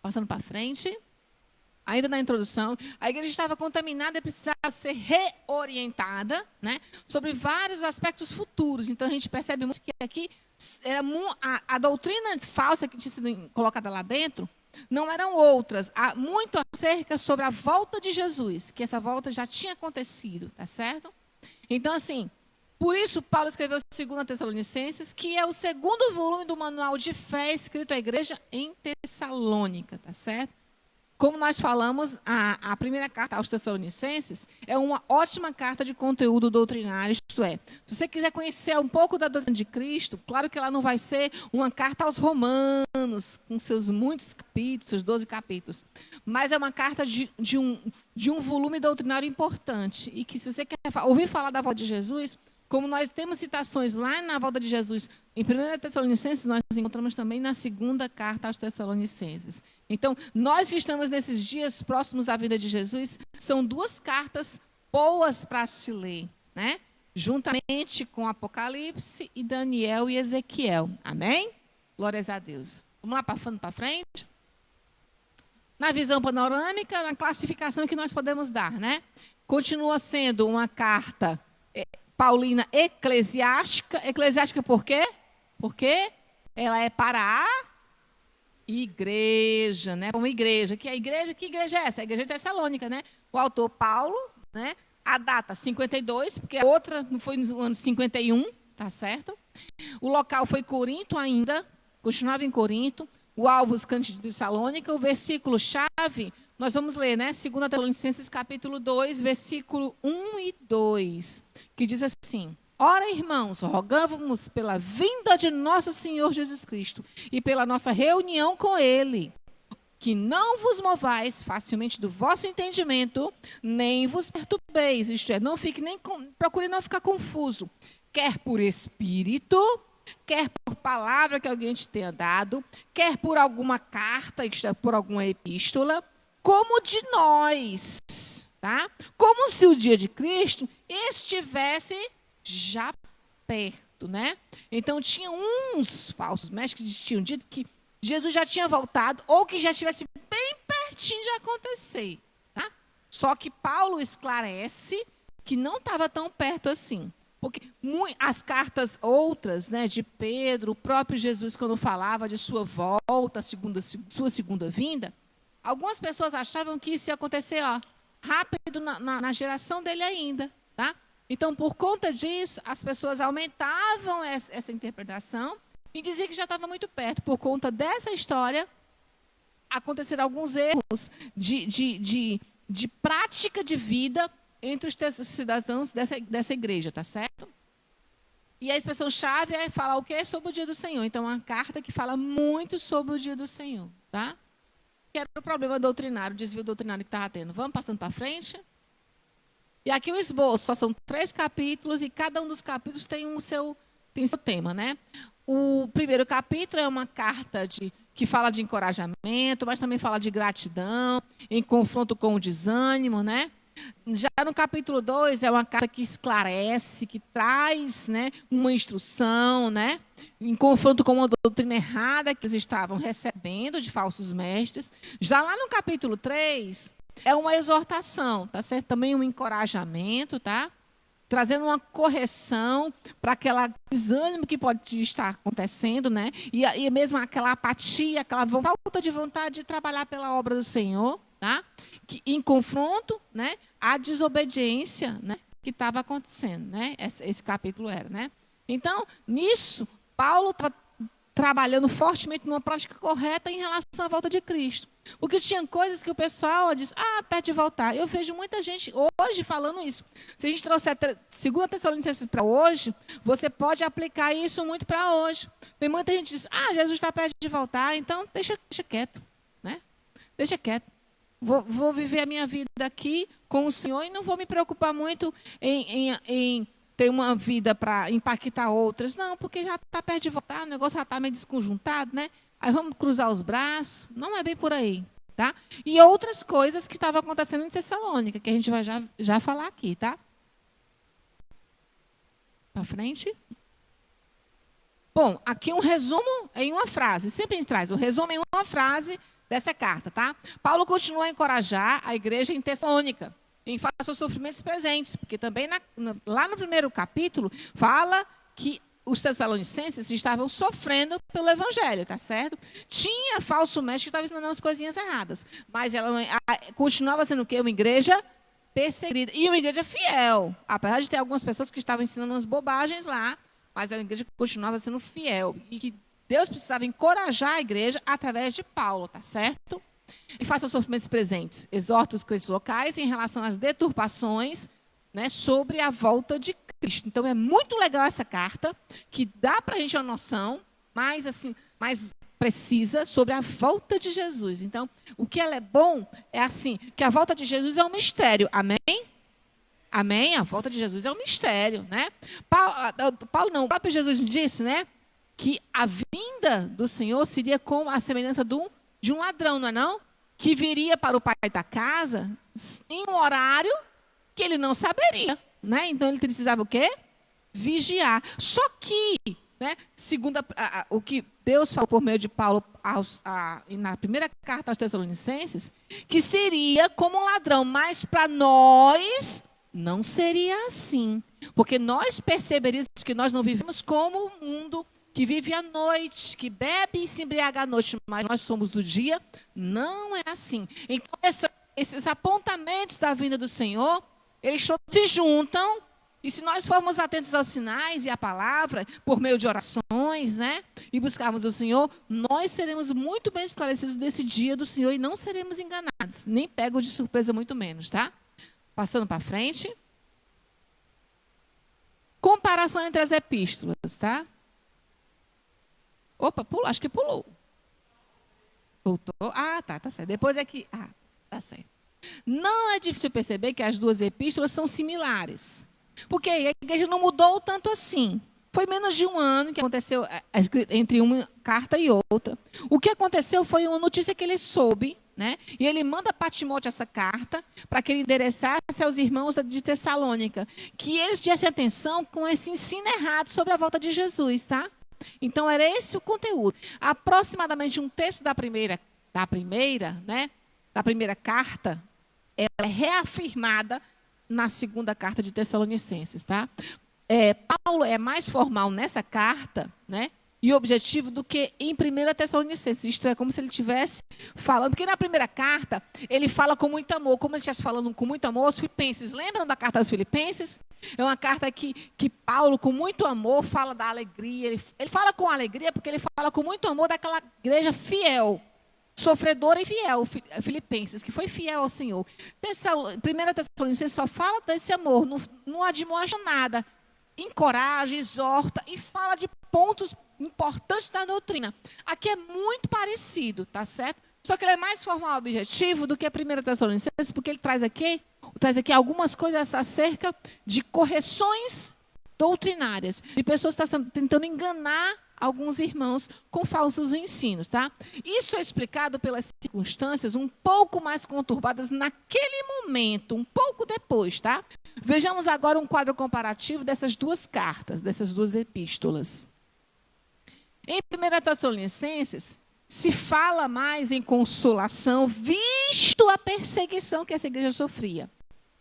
Passando para frente. Ainda na introdução, a igreja estava contaminada e precisava ser reorientada, né, sobre vários aspectos futuros. Então, a gente percebe muito que aqui era a doutrina falsa que tinha sido colocada lá dentro não eram outras. Há muito acerca sobre a volta de Jesus, que essa volta já tinha acontecido, tá certo? Então, assim, por isso Paulo escreveu 2 Tessalonicenses, que é o segundo volume do manual de fé escrito à igreja em Tessalônica, tá certo? Como nós falamos, a primeira carta aos Tessalonicenses é uma ótima carta de conteúdo doutrinário, isto é, se você quiser conhecer um pouco da doutrina de Cristo, claro que ela não vai ser uma carta aos Romanos, com seus muitos capítulos, seus 12 capítulos, mas é uma carta de um volume doutrinário importante, e que se você quer ouvir falar da volta de Jesus, como nós temos citações lá na volta de Jesus, em 1 Tessalonicenses, nós encontramos também na 2ª carta aos Tessalonicenses. Então, nós que estamos nesses dias próximos à vida de Jesus, são duas cartas boas para se ler, né? Juntamente com Apocalipse e Daniel e Ezequiel. Amém? Glórias a Deus. Vamos lá, passando para frente. Na visão panorâmica, na classificação que nós podemos dar, né? Continua sendo uma carta paulina eclesiástica. Eclesiástica por quê? Porque ela é para a igreja, né? Uma igreja. Que igreja é essa? A igreja de Tessalônica, né? O autor Paulo, né? A data 52, porque a outra não foi no ano 51, tá certo? O local foi Corinto ainda, continuava em Corinto. O alvo, os cantos de Tessalônica. O versículo chave, nós vamos ler, né? 2 Tessalonicenses capítulo 2, versículo 1 e 2, que diz assim: Ora, irmãos, rogamos pela vinda de nosso Senhor Jesus Cristo e pela nossa reunião com Ele, que não vos movais facilmente do vosso entendimento, nem vos perturbeis, isto é, procure não ficar confuso, quer por espírito, quer por palavra que alguém te tenha dado, quer por alguma carta, isto é, por alguma epístola, como de nós, tá? Como se o dia de Cristo estivesse já perto, né? Então, tinha uns falsos mestres que tinham dito que Jesus já tinha voltado ou que já estivesse bem pertinho de acontecer, tá? Só que Paulo esclarece que não estava tão perto assim. Porque as cartas outras, né, de Pedro, o próprio Jesus, quando falava de sua volta, sua segunda vinda, algumas pessoas achavam que isso ia acontecer rápido na geração dele ainda, tá? Então, por conta disso, as pessoas aumentavam essa interpretação e diziam que já estava muito perto. Por conta dessa história, aconteceram alguns erros de prática de vida entre os cidadãos dessa igreja, tá certo? E a expressão-chave é falar o quê? Sobre o dia do Senhor. Então, é uma carta que fala muito sobre o dia do Senhor, tá? Que era o problema doutrinário, o desvio doutrinário que estava tendo. Vamos passando para frente? E aqui o esboço, só são 3 capítulos e cada um dos capítulos tem o seu tema, né? O primeiro capítulo é uma carta que fala de encorajamento, mas também fala de gratidão, em confronto com o desânimo, né? Já no capítulo 2 é uma carta que esclarece, que traz, né, uma instrução, né, em confronto com uma doutrina errada que eles estavam recebendo de falsos mestres. Já lá no capítulo 3 é uma exortação, tá certo? Também um encorajamento, tá? Trazendo uma correção para aquele desânimo que pode estar acontecendo, né? E mesmo aquela apatia, aquela falta de vontade de trabalhar pela obra do Senhor, tá? Que, em confronto, né, à desobediência, né, que estava acontecendo, né? Esse capítulo era, né? Então, nisso, Paulo estava trabalhando fortemente numa prática correta em relação à volta de Cristo. Porque tinha coisas que o pessoal diz, perto de voltar. Eu vejo muita gente hoje falando isso. Se a gente trouxer 2 Tessalonicenses para hoje, você pode aplicar isso muito para hoje. Tem muita gente que diz, Jesus está perto de voltar, então deixa quieto, né? Deixa quieto. Vou viver a minha vida aqui com o Senhor e não vou me preocupar muito em ter uma vida para impactar outras. Não, porque já está perto de voltar, o negócio já está meio desconjuntado, né? Aí vamos cruzar os braços. Não é bem por aí, tá? E outras coisas que estavam acontecendo em Tessalônica, que a gente vai já falar aqui, tá? Para frente. Bom, aqui um resumo em uma frase. Sempre a gente traz um resumo em uma frase dessa carta, tá? Paulo continua a encorajar a igreja em Tessalônica em face aos sofrimentos presentes, porque também lá no primeiro capítulo fala que os tessalonicenses estavam sofrendo pelo evangelho, tá certo? Tinha falso mestre que estava ensinando as coisinhas erradas, mas ela continuava sendo o quê? Uma igreja perseguida e uma igreja fiel, apesar de ter algumas pessoas que estavam ensinando umas bobagens lá, mas a igreja continuava sendo fiel e que Deus precisava encorajar a igreja através de Paulo, tá certo? E faça os sofrimentos presentes. Exorta os crentes locais em relação às deturpações, né, sobre a volta de Cristo. Então, é muito legal essa carta, que dá para a gente uma noção mais precisa sobre a volta de Jesus. Então, o que ela é bom é assim, que a volta de Jesus é um mistério. Amém? Amém? A volta de Jesus é um mistério, né? Paulo não, o próprio Jesus disse, né, que a vinda do Senhor seria como a semelhança de um ladrão, não é não? Que viria para o pai da casa em um horário que ele não saberia, né? Então ele precisava o quê? Vigiar. Só que, né, segundo o que Deus falou por meio de Paulo na primeira carta aos Tessalonicenses, que seria como um ladrão, mas para nós não seria assim, porque nós perceberíamos que nós não vivemos como o mundo que vive à noite, que bebe e se embriaga à noite, mas nós somos do dia. Não é assim. Então, esses apontamentos da vinda do Senhor, eles todos se juntam, e se nós formos atentos aos sinais e à palavra, por meio de orações, né, e buscarmos o Senhor, nós seremos muito bem esclarecidos desse dia do Senhor e não seremos enganados, nem pegos de surpresa, muito menos, tá? Passando para frente. Comparação entre as epístolas, tá? Opa, pulou, acho que pulou. Voltou. Tá certo. Depois é que... tá certo. Não é difícil perceber que as duas epístolas são similares. Porque a igreja não mudou tanto assim. Foi menos de um ano que aconteceu entre uma carta e outra. O que aconteceu foi uma notícia que ele soube, né? E ele manda para Timóteo essa carta para que ele endereçasse aos irmãos de Tessalônica, que eles dessem atenção com esse ensino errado sobre a volta de Jesus, tá? Então, era esse o conteúdo. Aproximadamente um terço da primeira carta, ela é reafirmada na segunda carta de Tessalonicenses, tá? Paulo é mais formal nessa carta, né, e objetivo do que em 1 Tessalonicenses. Isto é como se ele estivesse falando, porque na primeira carta ele fala com muito amor, como ele estivesse falando com muito amor aos Filipenses. Lembram da carta aos Filipenses? É uma carta que Paulo, com muito amor, fala da alegria. Ele fala com alegria porque ele fala com muito amor daquela igreja fiel, sofredor e fiel, Filipenses, que foi fiel ao Senhor. 1 Tessalonicenses só fala desse amor, não admoesta nada. Encoraja, exorta e fala de pontos importantes da doutrina. Aqui é muito parecido, tá certo? Só que ele é mais formal objetivo do que a 1 Tessalonicenses, porque ele traz aqui algumas coisas acerca de correções doutrinárias, de pessoas que estão tentando enganar alguns irmãos com falsos ensinos, tá? Isso é explicado pelas circunstâncias um pouco mais conturbadas naquele momento, um pouco depois, tá? Vejamos agora um quadro comparativo dessas duas cartas, dessas duas epístolas. Em 1 Tessalonicenses, se fala mais em consolação, visto a perseguição que essa igreja sofria,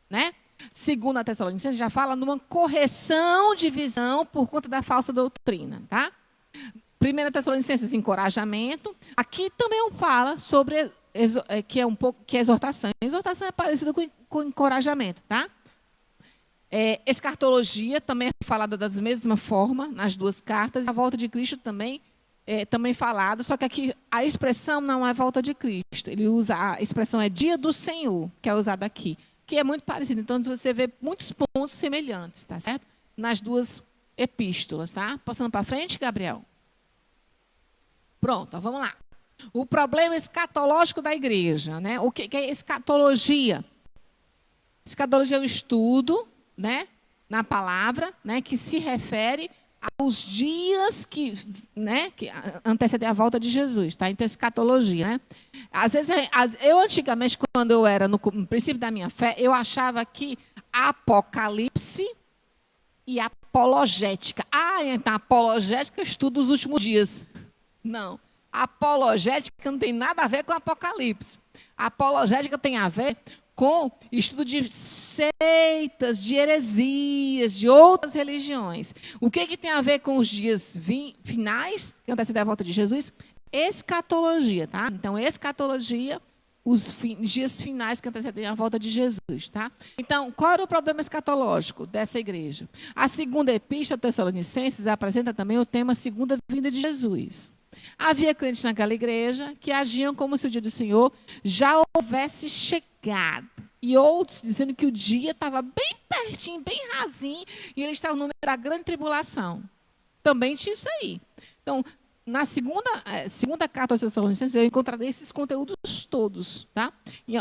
né? 2 Tessalonicenses já fala numa correção de visão por conta da falsa doutrina, tá? 1 Tessalonicenses, encorajamento. Aqui também fala sobre que é exortação. Exortação é parecida com encorajamento, tá? Escatologia também é falada da mesma forma nas duas cartas. A volta de Cristo também é também falada, só que aqui a expressão não é volta de Cristo. Ele usa a expressão é dia do Senhor, que é usada aqui, que é muito parecido. Então você vê muitos pontos semelhantes, tá certo? Nas duas epístolas, tá? Passando para frente, Gabriel. Pronto, vamos lá. O problema escatológico da igreja, né? O que é escatologia? Escatologia é um estudo, né, na palavra, né, que se refere aos dias que antecedem a volta de Jesus, tá? Então, escatologia, né? Às vezes, eu antigamente, quando eu era no princípio da minha fé, eu achava que Apocalipse e apologética. Então, apologética estuda os últimos dias. Não. Apologética não tem nada a ver com Apocalipse. Apologética tem a ver com estudo de seitas, de heresias, de outras religiões. O que tem a ver com os dias finais, que antecedem a volta de Jesus? Escatologia, tá? Então, escatologia, os dias finais que antecedem a volta de Jesus, tá? Então, qual era o problema escatológico dessa igreja? A segunda epístola Tessalonicenses apresenta também o tema segunda vinda de Jesus. Havia crentes naquela igreja que agiam como se o dia do Senhor já houvesse chegado. E outros dizendo que o dia estava bem pertinho, bem rasinho, e eles estavam no meio da grande tribulação. Também tinha isso aí. Então, na segunda carta aos Tessalonicenses, eu encontrarei esses conteúdos todos, tá?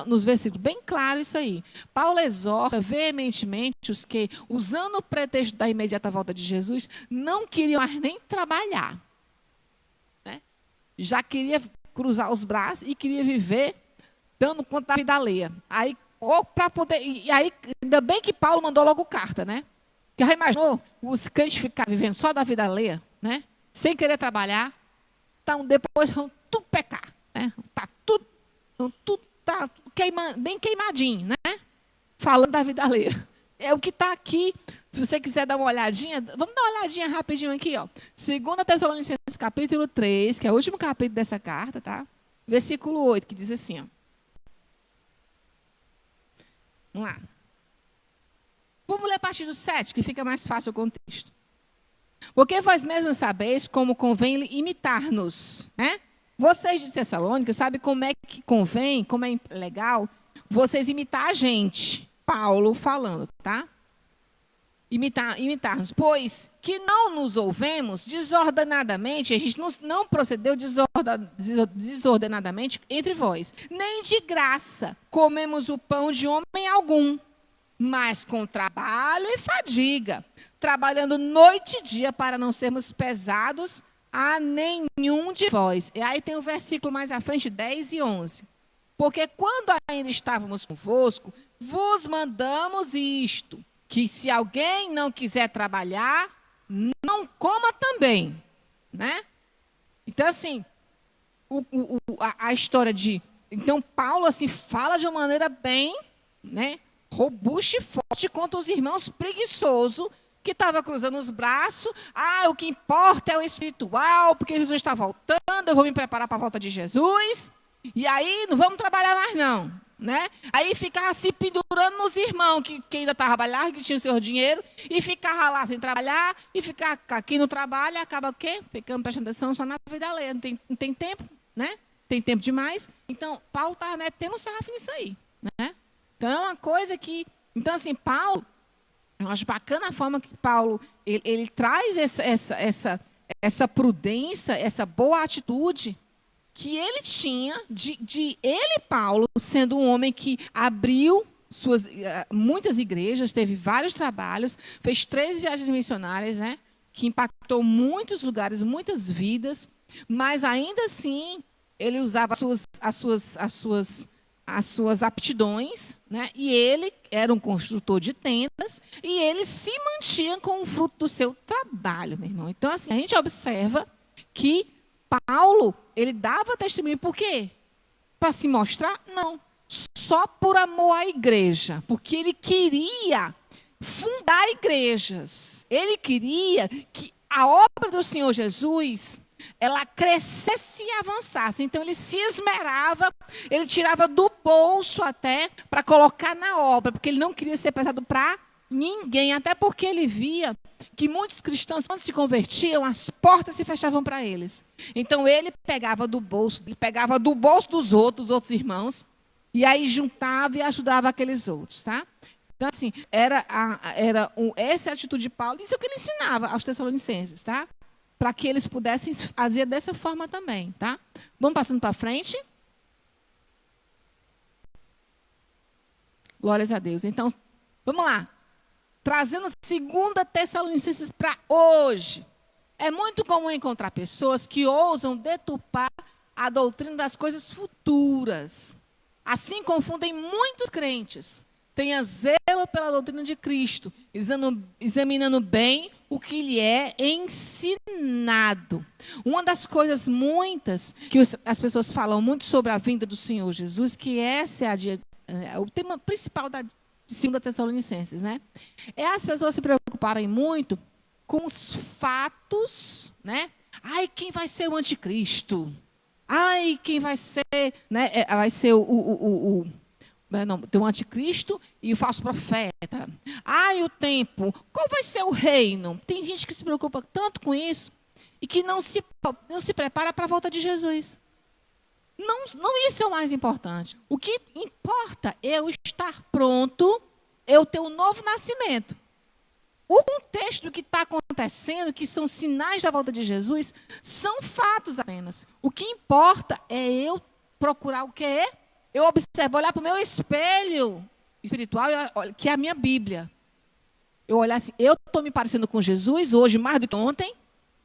Nos versículos, bem claro isso aí. Paulo exorta veementemente os que, usando o pretexto da imediata volta de Jesus, não queriam mais nem trabalhar. Já queria cruzar os braços e queria viver dando conta da vida alheia. Aí, ainda bem que Paulo mandou logo carta, né? Porque já imaginou os crentes ficar vivendo só da vida alheia, né? Sem querer trabalhar. Então, depois vão tudo pecar, né? Tudo tá bem queimadinho, né? Falando da vida alheia. É o que está aqui. Se você quiser dar uma olhadinha, vamos dar uma olhadinha rapidinho aqui, ó. 2 Tessalonicenses, capítulo 3, que é o último capítulo dessa carta, tá? Versículo 8, que diz assim, ó. Vamos lá. Vamos ler a partir do 7, que fica mais fácil o contexto. Porque vós mesmos sabeis como convém imitar-nos, né? Vocês de Tessalônica sabem como é que convém, como é legal vocês imitar a gente. Paulo falando, tá? Imitar-nos, pois que não nos ouvemos desordenadamente, a gente não procedeu desordenadamente entre vós, nem de graça comemos o pão de homem algum, mas com trabalho e fadiga, trabalhando noite e dia para não sermos pesados a nenhum de vós. E aí tem o versículo mais à frente, 10 e 11. Porque quando ainda estávamos convosco, vos mandamos isto, que se alguém não quiser trabalhar, não coma também, né? Então, assim, a história de... Então, Paulo, assim, fala de uma maneira bem, né, robusta e forte contra os irmãos preguiçosos, que estavam cruzando os braços. O que importa é o espiritual, porque Jesus está voltando, eu vou me preparar para a volta de Jesus, e aí não vamos trabalhar mais não. Né? Aí ficava se pendurando nos irmãos que ainda trabalhavam, que tinham o seu dinheiro, e ficava lá sem trabalhar, e ficar aqui no trabalho, acaba o quê? Ficando prestando atenção só na vida alheia. Não tem tempo, né? tem tempo demais. Então, Paulo estava metendo um sarrafo nisso aí, né? Então, é uma coisa que... Então, assim, Paulo... Eu acho bacana a forma que Paulo ele traz essa prudência, essa boa atitude que ele tinha de ele, Paulo, sendo um homem que abriu muitas igrejas, teve vários trabalhos, fez 3 viagens missionárias, né, que impactou muitos lugares, muitas vidas, mas ainda assim ele usava as suas aptidões, né? E ele era um construtor de tendas e ele se mantinha com o fruto do seu trabalho, meu irmão. Então, assim, a gente observa que Paulo, ele dava testemunho por quê? Para se mostrar? Não. Só por amor à igreja, porque ele queria fundar igrejas. Ele queria que a obra do Senhor Jesus ela crescesse e avançasse. Então, ele se esmerava, ele tirava do bolso até para colocar na obra, porque ele não queria ser pesado para ninguém, até porque ele via que muitos cristãos, quando se convertiam, as portas se fechavam para eles. Então, ele pegava do bolso dos outros irmãos, e aí juntava e ajudava aqueles outros, tá? Então, assim, essa é a atitude de Paulo, isso é o que ele ensinava aos Tessalonicenses, tá? Para que eles pudessem fazer dessa forma também, tá? Vamos passando para frente. Glórias a Deus. Então, vamos lá. Trazendo 2 Tessalonicenses para hoje. É muito comum encontrar pessoas que ousam deturpar a doutrina das coisas futuras. Assim confundem muitos crentes. Tenha zelo pela doutrina de Cristo, examinando bem o que lhe é ensinado. Uma das coisas muitas que as pessoas falam muito sobre a vinda do Senhor Jesus, que essa é o tema principal de 2 Tessalonicenses, né? É as pessoas se preocuparem muito com os fatos, né? Ai, quem vai ser o anticristo? Ai, quem vai ser, né? Vai ser tem o anticristo e o falso profeta. E o tempo. Qual vai ser o reino? Tem gente que se preocupa tanto com isso e que não se prepara para a volta de Jesus. Não isso é o mais importante. O que importa é eu estar pronto, eu ter um novo nascimento. O contexto do que está acontecendo, que são sinais da volta de Jesus, são fatos apenas. O que importa é eu procurar o quê? Eu observo, olhar para o meu espelho espiritual, que é a minha Bíblia. Eu olhar assim, eu estou me parecendo com Jesus hoje mais do que ontem?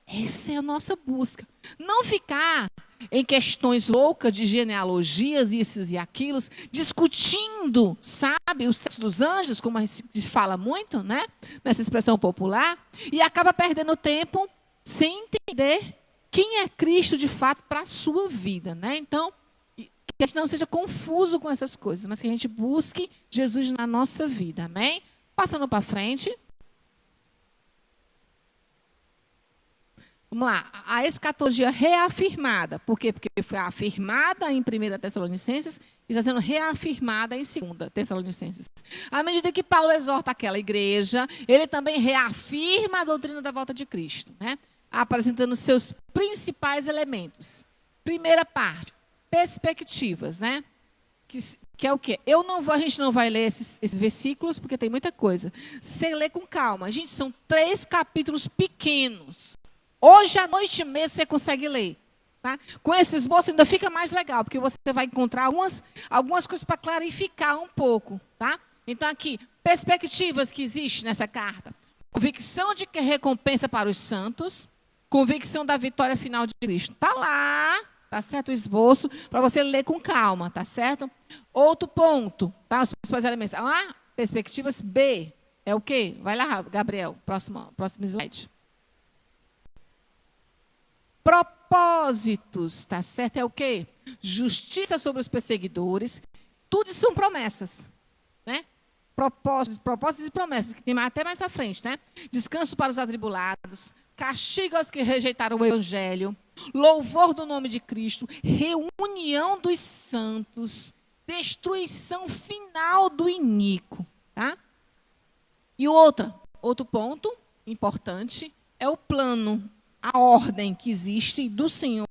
Essa é a nossa busca. Não ficar em questões loucas de genealogias, isso e aquilo, discutindo, sabe, o sexo dos anjos, como a gente fala muito, né? Nessa expressão popular, e acaba perdendo tempo sem entender quem é Cristo de fato para a sua vida, né? Então, que a gente não seja confuso com essas coisas, mas que a gente busque Jesus na nossa vida, amém? Passando para frente. Vamos lá, a escatologia reafirmada. Por quê? Porque foi afirmada em 1 Tessalonicenses e está sendo reafirmada em 2 Tessalonicenses. À medida que Paulo exorta aquela igreja, ele também reafirma a doutrina da volta de Cristo, né? Apresentando seus principais elementos. Primeira parte, perspectivas, né? Que é o quê? A gente não vai ler esses versículos, porque tem muita coisa. Você lê com calma. Gente, são 3 capítulos pequenos. Hoje à noite mesmo você consegue ler. Tá? Com esse esboço ainda fica mais legal, porque você vai encontrar algumas coisas para clarificar um pouco. Tá? Então aqui, perspectivas que existem nessa carta. Convicção de que recompensa para os santos. Convicção da vitória final de Cristo. Está lá, tá certo? O esboço, para você ler com calma, tá certo? Outro ponto, tá? Os principais elementos. Perspectivas B. É o quê? Vai lá, Gabriel, próximo slide. Propósitos, tá certo? É o quê? Justiça sobre os perseguidores. Tudo isso são promessas, né? Propósitos e promessas, que tem até mais à frente, né? Descanso para os atribulados, castigo aos que rejeitaram o evangelho, louvor do nome de Cristo, reunião dos santos, destruição final do iníquo, tá? E outro ponto importante é o plano, a ordem que existe do Senhor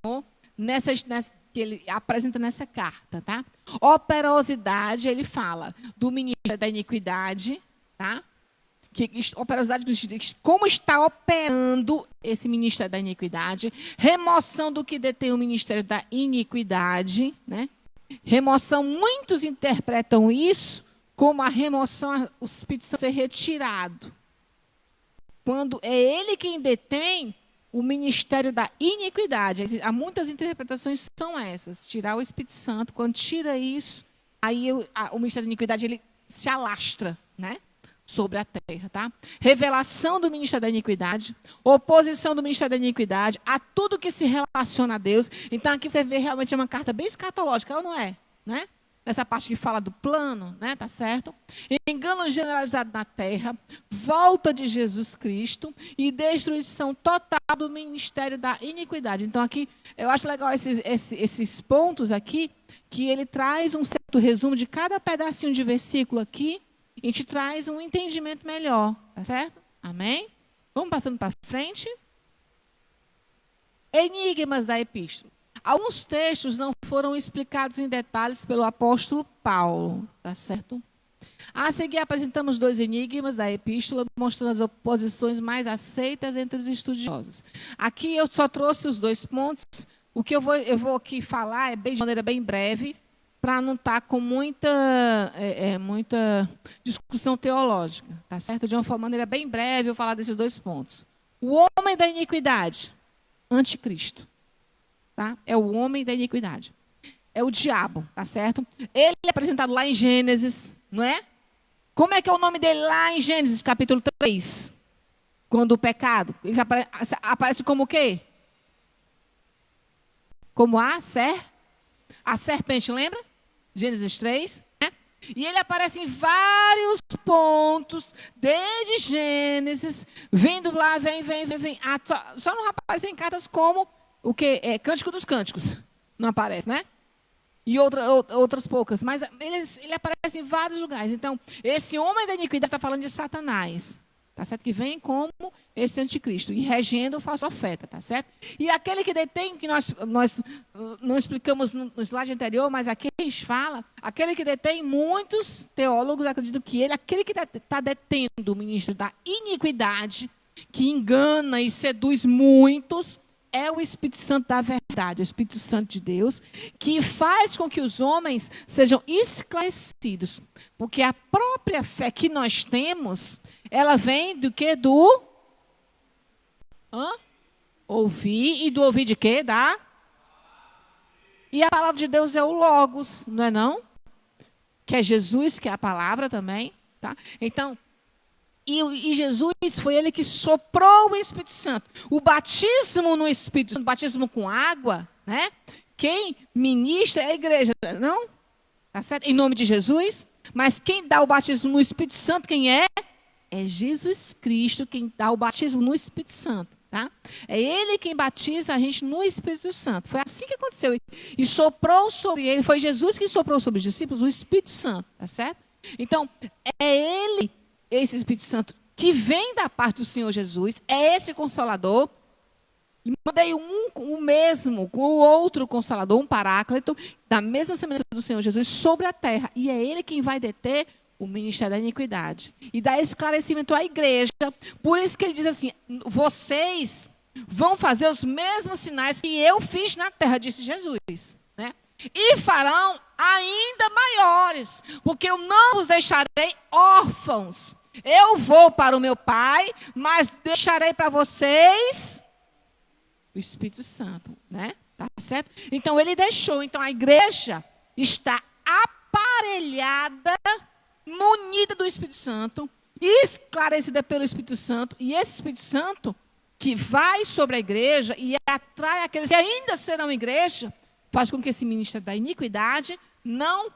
que ele apresenta nessa carta, tá? Operosidade, ele fala do ministério da iniquidade, tá? Operosidade, como está operando esse ministério da iniquidade, remoção do que detém o ministério da iniquidade, né? Remoção, muitos interpretam isso como a remoção, o Espírito Santo ser retirado. Quando é ele quem detém o ministério da iniquidade. Há muitas interpretações que são essas. Tirar o Espírito Santo, quando tira isso, aí o ministério da iniquidade ele se alastra, né, sobre a terra. Tá? Revelação do ministério da iniquidade, oposição do ministério da iniquidade a tudo que se relaciona a Deus. Então aqui você vê realmente uma carta bem escatológica, ou não é? Né? Nessa parte que fala do plano, né? Tá certo? Engano generalizado na terra, volta de Jesus Cristo e destruição total do ministério da iniquidade. Então, aqui, eu acho legal esses pontos aqui, que ele traz um certo resumo de cada pedacinho de versículo aqui, e te traz um entendimento melhor, tá certo? Amém? Vamos passando para frente. Enigmas da epístola. Alguns textos não foram explicados em detalhes pelo apóstolo Paulo, tá certo? A seguir apresentamos 2 enigmas da epístola, mostrando as oposições mais aceitas entre os estudiosos. Aqui eu só trouxe os 2 pontos. O que eu vou aqui falar é de maneira bem breve, para não estar com muita discussão teológica, tá certo? De uma maneira bem breve eu vou falar desses 2 pontos. O homem da iniquidade, anticristo. Tá? É o homem da iniquidade. É o diabo, tá certo? Ele é apresentado lá em Gênesis, não é? Como é que é o nome dele lá em Gênesis, capítulo 3? Quando o pecado, ele aparece como o quê? Como a serpente, lembra? Gênesis 3, né? E ele aparece em vários pontos, desde Gênesis, vindo lá, vem. Só não aparece em cartas como o que é Cântico dos Cânticos, não aparece, né? E outras poucas, mas ele aparece em vários lugares. Então, esse homem da iniquidade está falando de Satanás, tá certo? Que vem como esse anticristo e regendo o falso profeta, tá certo? E aquele que detém, que nós não explicamos no slide anterior, mas aqui a gente fala, aquele que detém, muitos teólogos acreditam que aquele que está detendo o ministro da iniquidade, que engana e seduz muitos, é o Espírito Santo da verdade, o Espírito Santo de Deus, que faz com que os homens sejam esclarecidos. Porque a própria fé que nós temos, ela vem do quê? Do ouvir, e do ouvir de quê? E a palavra de Deus é o Logos, não é não? Que é Jesus, que é a palavra também. Tá? Então, e Jesus foi ele que soprou o Espírito Santo. O batismo no Espírito Santo, o batismo com água, né? Quem ministra é a igreja, não? Tá certo? Em nome de Jesus. Mas quem dá o batismo no Espírito Santo, quem é? É Jesus Cristo quem dá o batismo no Espírito Santo. Tá? É ele quem batiza a gente no Espírito Santo. Foi assim que aconteceu. E soprou sobre ele, foi Jesus que soprou sobre os discípulos o Espírito Santo. Tá certo? Então, é ele, esse Espírito Santo, que vem da parte do Senhor Jesus, é esse Consolador. E mandei o mesmo, com o outro Consolador, um Paráclito, da mesma semelhança do Senhor Jesus, sobre a terra. E é ele quem vai deter o ministério da iniquidade. E dá esclarecimento à igreja. Por isso que ele diz assim, vocês vão fazer os mesmos sinais que eu fiz na terra, disse Jesus. Né? E farão ainda maiores, porque eu não os deixarei órfãos. Eu vou para o meu Pai, mas deixarei para vocês o Espírito Santo, né? Tá certo? Então ele deixou, então a igreja está aparelhada, munida do Espírito Santo, esclarecida pelo Espírito Santo, e esse Espírito Santo que vai sobre a igreja e atrai aqueles que ainda serão igreja, faz com que esse ministério da iniquidade não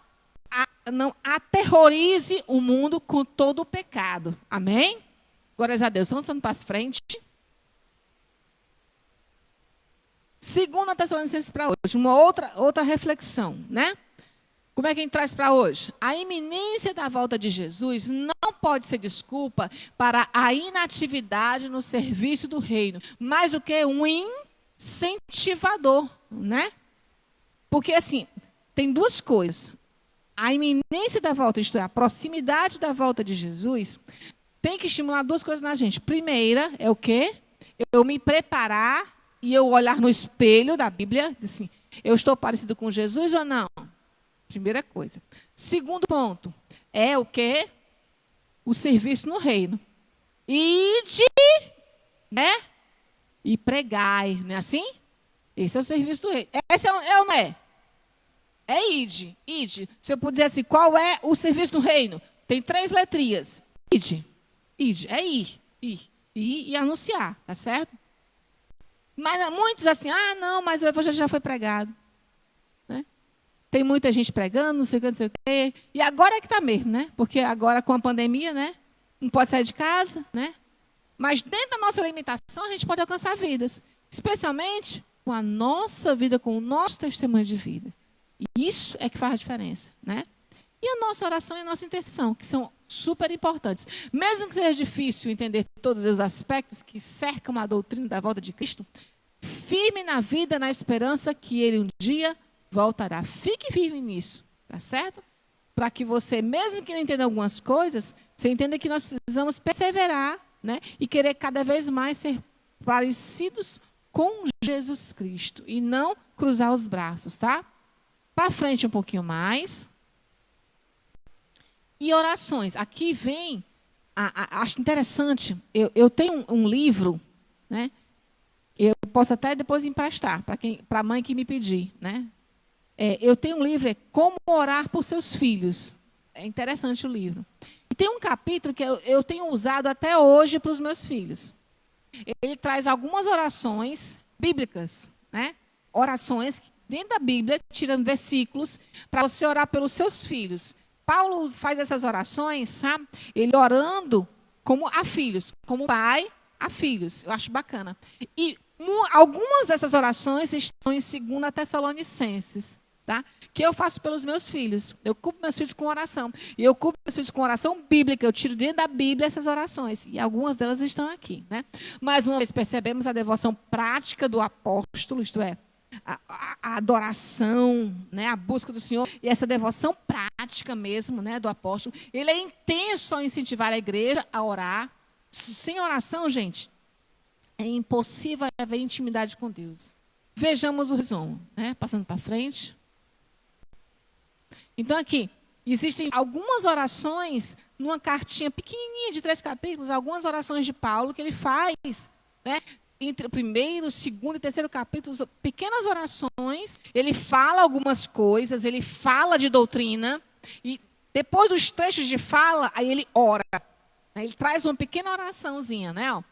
aterrorize o mundo com todo o pecado. Amém? Glórias a Deus. Vamos passando para frente. 2 Tessalonicenses para hoje. Uma outra reflexão, né? Como é que a gente traz para hoje? A iminência da volta de Jesus não pode ser desculpa para a inatividade no serviço do reino, mas o que? Um incentivador, né? Porque, assim, tem duas coisas. A iminência da volta, isto é, a proximidade da volta de Jesus, tem que estimular duas coisas na gente. Primeira é o quê? Eu me preparar e eu olhar no espelho da Bíblia, assim, eu estou parecido com Jesus ou não? Primeira coisa. Segundo ponto, é o quê? O serviço no reino. Ide, né? E pregai, não é assim? Esse é o serviço do reino. Esse é ou não é? É ide, ide. Se eu puder dizer assim, qual é o serviço no reino? Tem 3 letrinhas. Ide, ide, é ir e anunciar, tá certo? Mas muitos assim, não, mas o evangelho já foi pregado. Né? Tem muita gente pregando, não sei o que, não sei o quê. E agora é que está mesmo, né? Porque agora com a pandemia, né? Não pode sair de casa, né? Mas dentro da nossa limitação, a gente pode alcançar vidas. Especialmente com a nossa vida, com o nosso testemunho de vida. E isso é que faz a diferença, né? E a nossa oração e a nossa intenção, que são super importantes. Mesmo que seja difícil entender todos os aspectos que cercam a doutrina da volta de Cristo, firme na vida, na esperança que Ele um dia voltará. Fique firme nisso, tá certo? Para que você, mesmo que não entenda algumas coisas, você entenda que nós precisamos perseverar, né? E querer cada vez mais ser parecidos com Jesus Cristo. E não cruzar os braços, tá? Para frente um pouquinho mais. E orações. Aqui vem, acho interessante, eu tenho um livro, né? Eu posso até depois emprestar para a mãe que me pedir, né? Eu tenho um livro, Como Orar por Seus Filhos. É interessante o livro. E tem um capítulo que eu tenho usado até hoje para os meus filhos. Ele traz algumas orações bíblicas, né? Orações dentro da Bíblia, tirando versículos, para você orar pelos seus filhos. Paulo faz essas orações, sabe? Ele orando como a filhos, como pai a filhos. Eu acho bacana. E algumas dessas orações estão em 2 Tessalonicenses, tá? Que eu faço pelos meus filhos. Eu cubro meus filhos com oração. E eu cubro meus filhos com oração bíblica. Eu tiro dentro da Bíblia essas orações. E algumas delas estão aqui, né? Mais uma vez, percebemos a devoção prática do apóstolo, isto é, a adoração, né, a busca do Senhor, e essa devoção prática mesmo, né, do apóstolo. Ele é intenso ao incentivar a igreja a orar. Sem oração, gente, é impossível haver intimidade com Deus. Vejamos o resumo, né, passando para frente. Então aqui, existem algumas orações, numa cartinha pequenininha de 3 capítulos, algumas orações de Paulo que ele faz, né, entre o 1º, 2º e 3º capítulos, pequenas orações, ele fala algumas coisas, ele fala de doutrina, e depois dos trechos de fala, aí ele ora. Ele traz uma pequena oraçãozinha, né?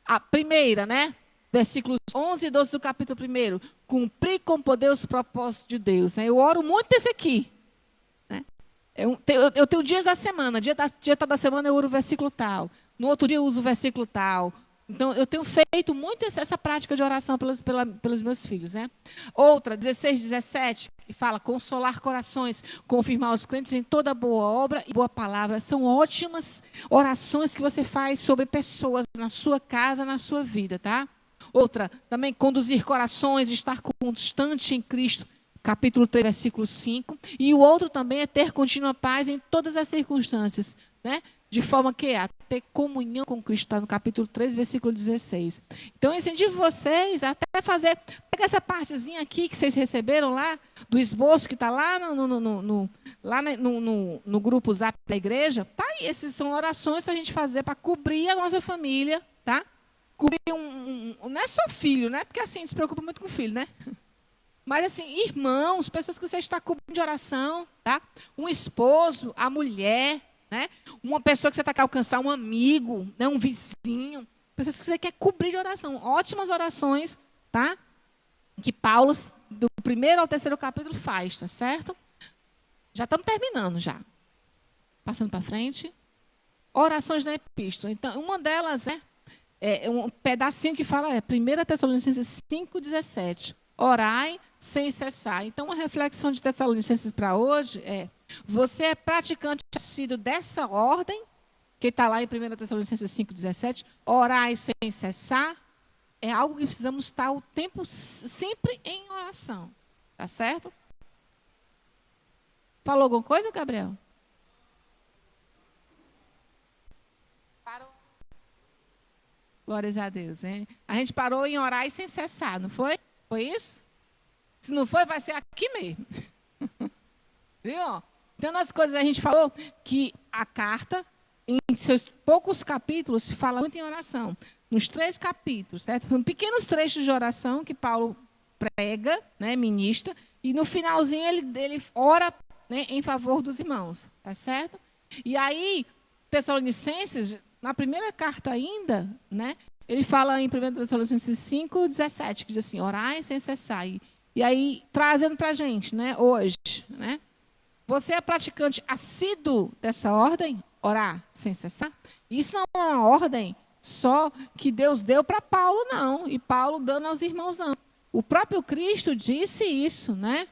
A primeira, né? Versículos 11 e 12 do capítulo 1. Cumprir com poder os propósitos de Deus. Né? Eu oro muito esse aqui. Né? Eu tenho dias da semana, dia da semana eu oro o versículo tal. No outro dia eu uso o versículo tal. Então, eu tenho feito muito essa prática de oração pelos meus filhos. Né? Outra, 16, 17, que fala consolar corações, confirmar os crentes em toda boa obra e boa palavra. São ótimas orações que você faz sobre pessoas na sua casa, na sua vida. Tá? Outra, também conduzir corações, estar constante em Cristo. Capítulo 3, versículo 5. E o outro também é ter contínua paz em todas as circunstâncias. Né? De forma que a ter comunhão com Cristo, está no capítulo 3, versículo 16. Então, eu incentivo vocês a até fazer, pega essa partezinha aqui que vocês receberam lá, do esboço que está lá no grupo Zap da igreja. Tá aí, essas são orações para a gente fazer, para cobrir a nossa família, tá? Cobrir não é só filho, né? Porque assim, a gente se preocupa muito com o filho, né? Mas assim, irmãos, pessoas que você está cobrindo de oração, tá? Um esposo, a mulher, né? Uma pessoa que você está querendo alcançar, um amigo, né? Um vizinho, pessoas que você quer cobrir de oração. Ótimas orações, tá? Que Paulo, do 1º ao 3º capítulo, faz, tá certo? Já estamos terminando já. Passando para frente. Orações da epístola. Então, uma delas é um pedacinho que fala, 1 Tessalonicenses 5,17. Orai sem cessar. Então, uma reflexão de Tessalonicenses para hoje é: você é praticante assíduo dessa ordem, que está lá em 1 Tessalonicenses 5,17, orai sem cessar, é algo que precisamos estar o tempo sempre em oração, tá certo? Falou alguma coisa, Gabriel? Parou. Glórias a Deus, hein? A gente parou em orar e sem cessar, não foi? Foi isso? Se não foi, vai ser aqui mesmo. Viu? Então, nas coisas a gente falou que a carta, em seus poucos capítulos, fala muito em oração. Nos 3 capítulos, certo? São pequenos trechos de oração que Paulo prega, né, ministra, e no finalzinho ele ora, né, em favor dos irmãos, tá certo? E aí, Tessalonicenses, na primeira carta ainda, né, ele fala em 1 Tessalonicenses 5:17, que diz assim, orai sem cessar. E aí, trazendo para a gente, né, hoje, né, você é praticante assíduo dessa ordem, orar sem cessar? Isso não é uma ordem só que Deus deu para Paulo, não, e Paulo dando aos irmãos, não. O próprio Cristo disse isso, né?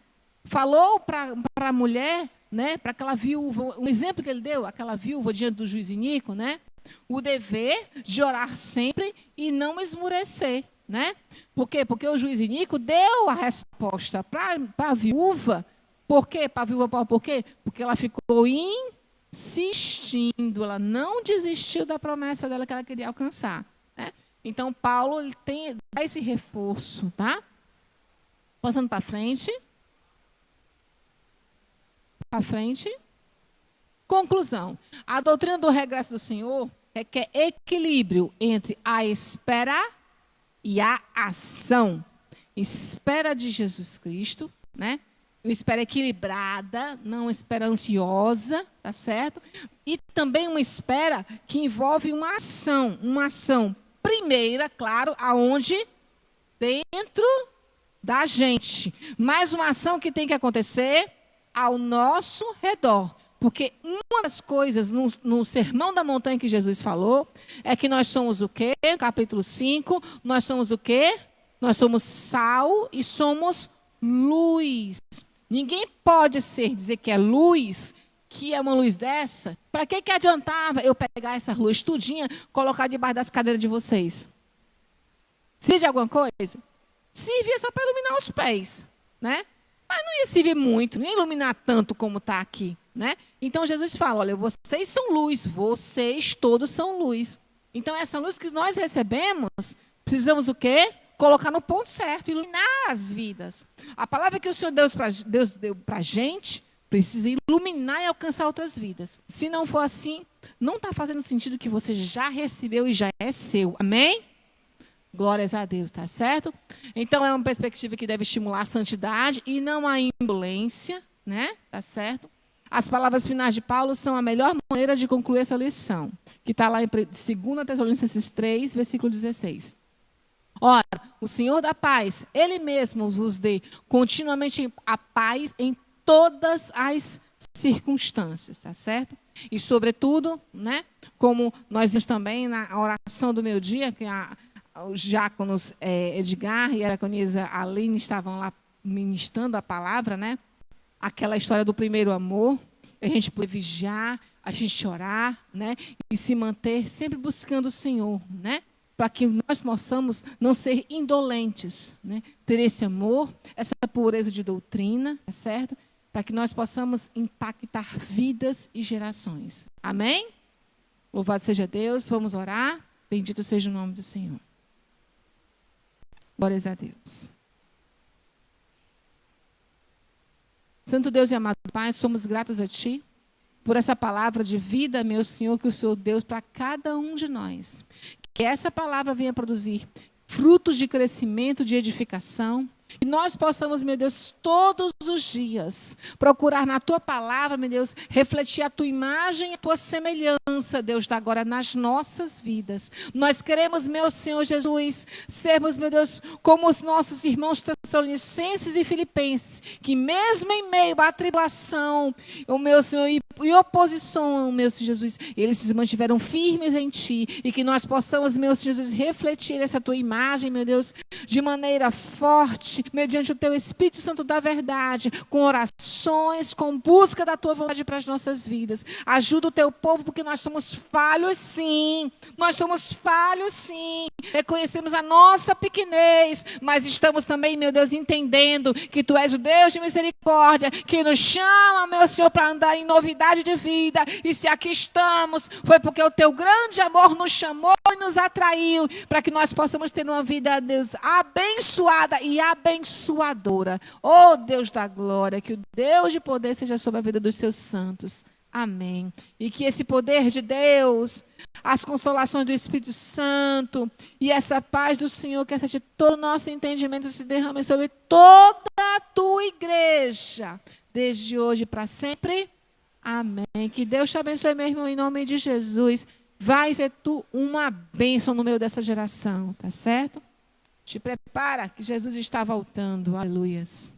Falou para a mulher, né, para aquela viúva, um exemplo que ele deu, aquela viúva diante do juiz iníquo, né? O dever de orar sempre e não esmurecer, né? Por quê? Porque o juiz iníquo deu a resposta para a viúva. Por quê? Para a viúva, por quê? Porque ela ficou insistindo, ela não desistiu da promessa dela que ela queria alcançar, né? Então, Paulo ele dá esse reforço, tá? Passando para frente. Para frente. Conclusão. A doutrina do regresso do Senhor requer equilíbrio entre a espera e a ação. Espera de Jesus Cristo, né? Uma espera equilibrada, não uma espera ansiosa, tá certo? E também uma espera que envolve uma ação primeira, claro, aonde? Dentro da gente. Mas uma ação que tem que acontecer ao nosso redor. Porque uma das coisas no Sermão da Montanha que Jesus falou é que nós somos o quê? Capítulo 5, nós somos o quê? Nós somos sal e somos luz. Ninguém pode dizer que é luz, que é uma luz dessa. Para que adiantava eu pegar essa luz tudinha, colocar debaixo das cadeiras de vocês? Servia de alguma coisa? Servia só para iluminar os pés, né? Mas não ia servir muito, não ia iluminar tanto como está aqui, né? Então Jesus fala, olha, vocês são luz, vocês todos são luz. Então essa luz que nós recebemos, precisamos o quê? Colocar no ponto certo, iluminar as vidas. A palavra que o Senhor Deus deu para a gente, precisa iluminar e alcançar outras vidas. Se não for assim, não está fazendo sentido que você já recebeu e já é seu. Amém? Glórias a Deus, tá certo? Então é uma perspectiva que deve estimular a santidade e não a indolência, né? Tá certo? As palavras finais de Paulo são a melhor maneira de concluir essa lição, que está lá em 2 Tessalonicenses 3, versículo 16. Ora, o Senhor da paz, Ele mesmo vos dê continuamente a paz em todas as circunstâncias, tá certo? E sobretudo, né, como nós vimos também na oração do meu dia, que os diáconos Edgar e a diaconisa Aline estavam lá ministrando a palavra, né? Aquela história do primeiro amor, a gente poder vigiar, a gente orar, né? E se manter sempre buscando o Senhor, né? Para que nós possamos não ser indolentes, né? Ter esse amor, essa pureza de doutrina, tá certo? Para que nós possamos impactar vidas e gerações. Amém? Louvado seja Deus, vamos orar. Bendito seja o nome do Senhor. Glórias a Deus. Santo Deus e amado Pai, somos gratos a Ti por essa palavra de vida, meu Senhor, que o Senhor deu para cada um de nós. Que essa palavra venha produzir frutos de crescimento, de edificação. E nós possamos, meu Deus, todos os dias procurar na Tua palavra, meu Deus, refletir a Tua imagem e a Tua semelhança, Deus, da agora nas nossas vidas. Nós queremos, meu Senhor Jesus, sermos, meu Deus, como os nossos irmãos tessalonicenses e filipenses, que mesmo em meio à tribulação, o meu Senhor, e oposição, meu Senhor Jesus, eles se mantiveram firmes em Ti, e que nós possamos, meu Senhor Jesus, refletir essa Tua imagem, meu Deus, de maneira forte, mediante o Teu Espírito Santo da verdade, com orações, com busca da Tua vontade para as nossas vidas. Ajuda o Teu povo, porque nós somos falhos, sim. Nós somos falhos, sim. Reconhecemos a nossa pequenez, mas estamos também, meu Deus, entendendo que Tu és o Deus de misericórdia, que nos chama, meu Senhor, para andar em novidade de vida. E se aqui estamos, foi porque o Teu grande amor nos chamou e nos atraiu, para que nós possamos ter uma vida, Deus, abençoada e abençoadora. Oh, Deus da glória, que o Deus de poder seja sobre a vida dos Seus santos. Amém. E que esse poder de Deus, as consolações do Espírito Santo e essa paz do Senhor que excede todo o nosso entendimento se derrame sobre toda a Tua igreja, desde hoje para sempre. Amém. Que Deus te abençoe, meu irmão, em nome de Jesus. Vai ser tu uma bênção no meio dessa geração, tá certo? Te prepara que Jesus está voltando. Aleluias.